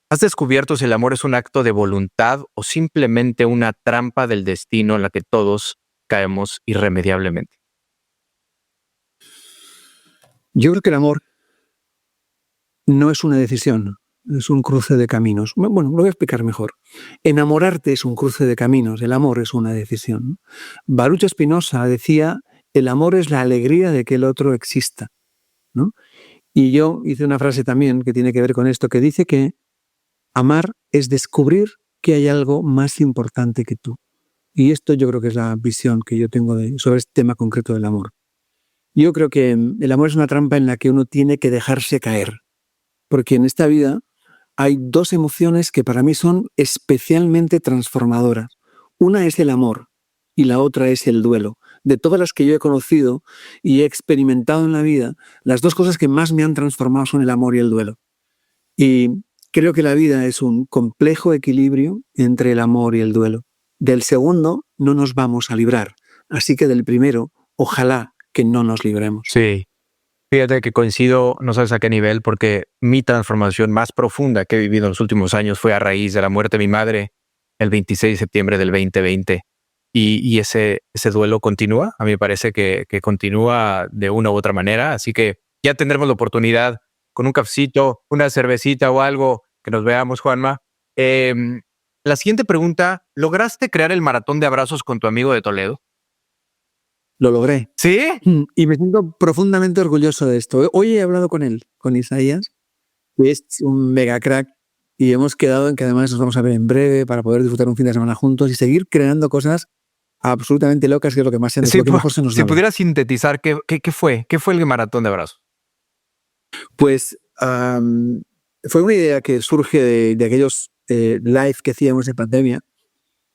¿has descubierto si el amor es un acto de voluntad o simplemente una trampa del destino en la que todos caemos irremediablemente? Yo creo que el amor no es una decisión, es un cruce de caminos. Bueno, lo voy a explicar mejor. Enamorarte es un cruce de caminos, el amor es una decisión. Baruch Spinoza decía, el amor es la alegría de que el otro exista, ¿no? Y yo hice una frase también que tiene que ver con esto, que dice que amar es descubrir que hay algo más importante que tú. Y esto yo creo que es la visión que yo tengo sobre este tema concreto del amor. Yo creo que el amor es una trampa en la que uno tiene que dejarse caer. Porque en esta vida hay dos emociones que para mí son especialmente transformadoras. Una es el amor y la otra es el duelo. De todas las que yo he conocido y he experimentado en la vida, las dos cosas que más me han transformado son el amor y el duelo. Y creo que la vida es un complejo equilibrio entre el amor y el duelo. Del segundo no nos vamos a librar, así que del primero, ojalá que no nos libremos. Sí. Fíjate que coincido, no sabes a qué nivel, porque mi transformación más profunda que he vivido en los últimos años fue a raíz de la muerte de mi madre el 26 de septiembre del 2020. Y ese duelo continúa. A mí me parece que continúa de una u otra manera. Así que ya tendremos la oportunidad con un cafecito, una cervecita o algo que nos veamos, Juanma. La siguiente pregunta, ¿lograste crear el maratón de abrazos con tu amigo de Toledo? Lo logré. ¿Sí? Y me siento profundamente orgulloso de esto. Hoy he hablado con él, con Isaías, que es un mega crack, y hemos quedado en que además nos vamos a ver en breve para poder disfrutar un fin de semana juntos y seguir creando cosas absolutamente locas, que es lo que más se nos, lo que mejor se nos da. Si pudieras sintetizar, ¿qué fue? ¿Qué fue el maratón de abrazos? Pues fue una idea que surge de aquellos live que hacíamos en pandemia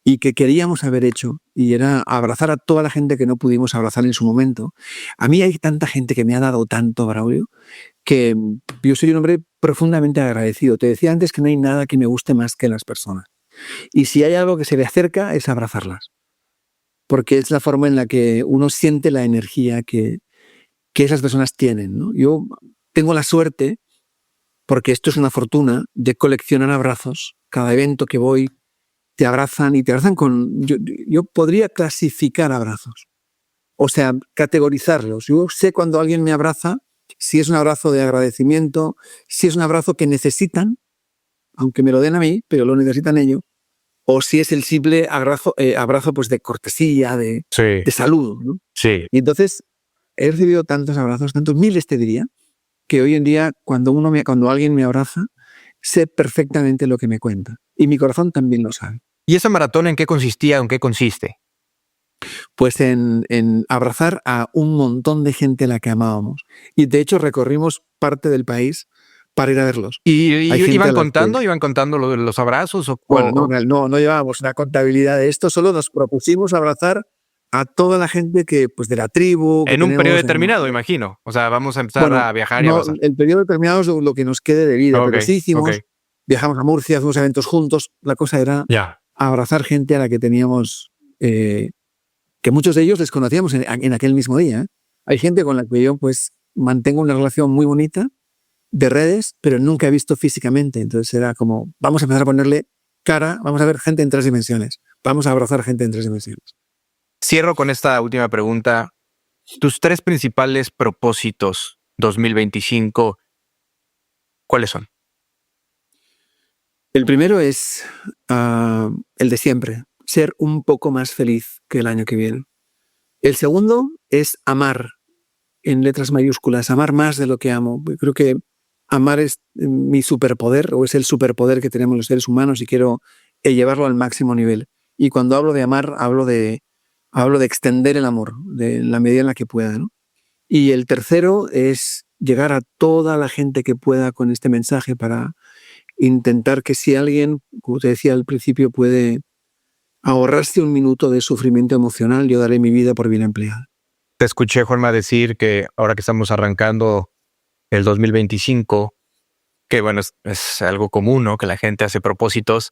y que queríamos haber hecho, y era abrazar a toda la gente que no pudimos abrazar en su momento. A mí hay tanta gente que me ha dado tanto, Braulio, que yo soy un hombre profundamente agradecido. Te decía antes que no hay nada que me guste más que las personas. Y si hay algo que se le acerca es abrazarlas, porque es la forma en la que uno siente la energía que esas personas tienen, ¿no? Yo tengo la suerte, porque esto es una fortuna, de coleccionar abrazos. Cada evento que voy te abrazan y te abrazan con... Yo podría clasificar abrazos, o sea, categorizarlos. Yo sé cuando alguien me abraza, si es un abrazo de agradecimiento, si es un abrazo que necesitan, aunque me lo den a mí, pero lo necesitan ellos, o si es el simple abrazo pues de cortesía, de salud, ¿no? Sí. Y entonces he recibido tantos abrazos, tantos miles te diría, que hoy en día cuando alguien me abraza, sé perfectamente lo que me cuenta. Y mi corazón también lo sabe. ¿Y ese maratón en qué consistía, en qué consiste? Pues en abrazar a un montón de gente a la que amábamos. Y de hecho recorrimos parte del país para ir a verlos. ¿Y iban contando los abrazos? Bueno, no llevábamos una contabilidad de esto, solo nos propusimos abrazar a toda la gente que, pues, de la tribu. En un periodo determinado, imagino. O sea, vamos a empezar a viajar y abrazar. El periodo determinado es lo que nos quede de vida, pero sí hicimos, viajamos a Murcia, hacemos eventos juntos. La cosa era abrazar gente a la que teníamos, que muchos de ellos les conocíamos en aquel mismo día, ¿eh? Hay gente con la que yo pues mantengo una relación muy bonita de redes, pero nunca he visto físicamente. Entonces era como, vamos a empezar a ponerle cara, vamos a ver gente en 3 dimensiones, vamos a abrazar gente en 3 dimensiones. Cierro con esta última pregunta. Tus 3 principales propósitos 2025, ¿cuáles son? El primero es el de siempre, ser un poco más feliz que el año que viene. El segundo es amar, en letras mayúsculas, amar más de lo que amo. Creo que amar es mi superpoder, o es el superpoder que tenemos los seres humanos, y quiero llevarlo al máximo nivel. Y cuando hablo de amar, hablo de extender el amor, de la medida en la que pueda, ¿no? Y el tercero es llegar a toda la gente que pueda con este mensaje, para intentar que si alguien como te decía al principio, puede ahorrarse un minuto de sufrimiento emocional. Yo daré mi vida por bien empleada. Te escuché, Juanma, decir que ahora que estamos arrancando el 2025, que bueno, es algo común, ¿no? Que la gente hace propósitos,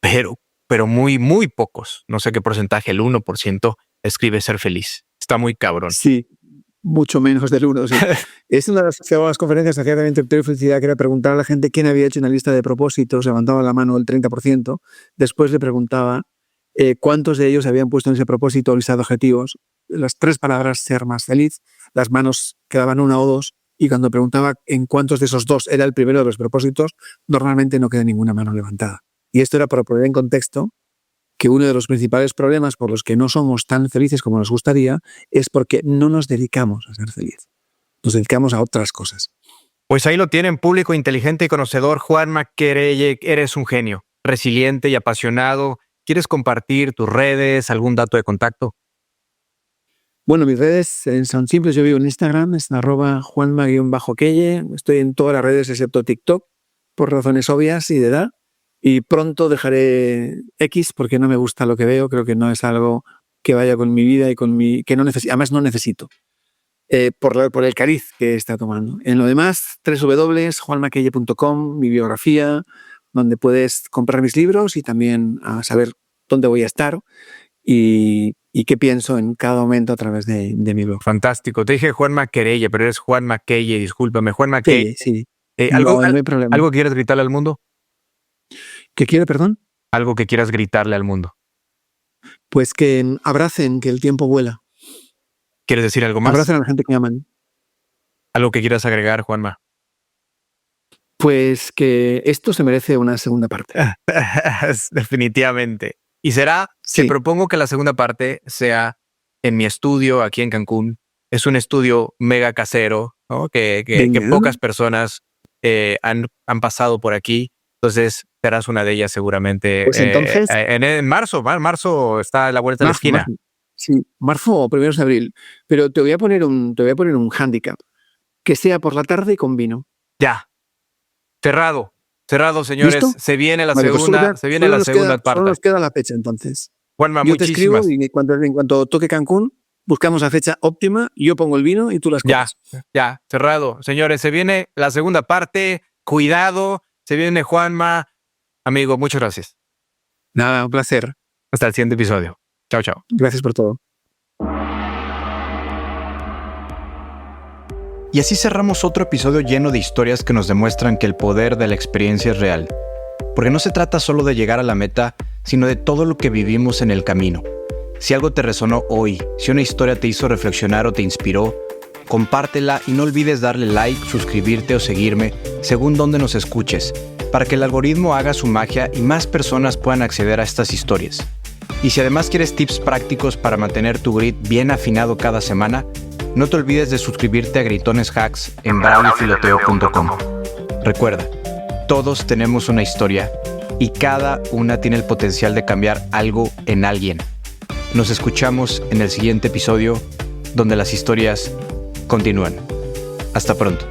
pero muy, muy pocos. No sé qué porcentaje, el 1%, escribe ser feliz. Está muy cabrón. Sí, mucho menos del 1. Sí. Es una de las conferencias que hacía también Territorio y Felicidad, que era preguntar a la gente quién había hecho una lista de propósitos. Levantaba la mano el 30%. Después le preguntaba cuántos de ellos habían puesto en ese propósito lista de objetivos. Las 3 palabras, ser más feliz. Las manos quedaban 1 o 2. Y cuando preguntaba en cuántos de esos 2 era el primero de los propósitos, normalmente no queda ninguna mano levantada. Y esto era para poner en contexto que uno de los principales problemas por los que no somos tan felices como nos gustaría es porque no nos dedicamos a ser felices. Nos dedicamos a otras cosas. Pues ahí lo tienen, público inteligente y conocedor. Juanma Quereye, eres un genio, resiliente y apasionado. ¿Quieres compartir tus redes, algún dato de contacto? Bueno, mis redes son simples. Yo vivo en Instagram, es @Juanma_Queye. Estoy en todas las redes excepto TikTok, por razones obvias y de edad. Y pronto dejaré X porque no me gusta lo que veo. Creo que no es algo que vaya con mi vida y con que no necesito. Además, no necesito. Por el cariz que está tomando. En lo demás, www.juanmaqueye.com, mi biografía, donde puedes comprar mis libros y también saber dónde voy a estar y qué pienso en cada momento a través de mi blog. Fantástico. Te dije Juanma Quereye, pero eres Juanma Queye, discúlpame. Juanma Queye. Sí. ¿Algo, no hay problema. ¿Algo quieres gritarle al mundo? ¿Qué quiero, perdón? Algo que quieras gritarle al mundo. Pues que abracen, que el tiempo vuela. ¿Quieres decir algo más? Abracen a la gente que aman. ¿Algo que quieras agregar, Juanma? Pues que esto se merece una segunda parte. Definitivamente. Y será, te propongo que la segunda parte sea en mi estudio aquí en Cancún. Es un estudio mega casero, ¿no? que pocas personas han pasado por aquí. Entonces, serás una de ellas seguramente. Pues entonces, en marzo. Marzo está a la vuelta de la esquina. Sí, marzo o primeros de abril. Pero te voy a poner un hándicap. Que sea por la tarde con vino. Ya. Cerrado, señores. ¿Listo? Se viene la segunda parte. Solo nos queda la fecha, entonces. Juanma, yo te escribo y en cuanto toque Cancún, buscamos la fecha óptima, yo pongo el vino y tú las coges. Ya, cerrado. Señores, se viene la segunda parte. Cuidado, se viene Juanma. Amigo, muchas gracias. Nada, un placer. Hasta el siguiente episodio. Chao, chao. Gracias por todo. Y así cerramos otro episodio lleno de historias que nos demuestran que el poder de la experiencia es real. Porque no se trata solo de llegar a la meta, sino de todo lo que vivimos en el camino. Si algo te resonó hoy, si una historia te hizo reflexionar o te inspiró, compártela y no olvides darle like, suscribirte o seguirme según donde nos escuches, para que el algoritmo haga su magia y más personas puedan acceder a estas historias. Y si además quieres tips prácticos para mantener tu grit bien afinado cada semana, no te olvides de suscribirte a Gritones Hacks en braulifiloteo.com. Recuerda, todos tenemos una historia y cada una tiene el potencial de cambiar algo en alguien. Nos escuchamos en el siguiente episodio, donde las historias continúan. Hasta pronto.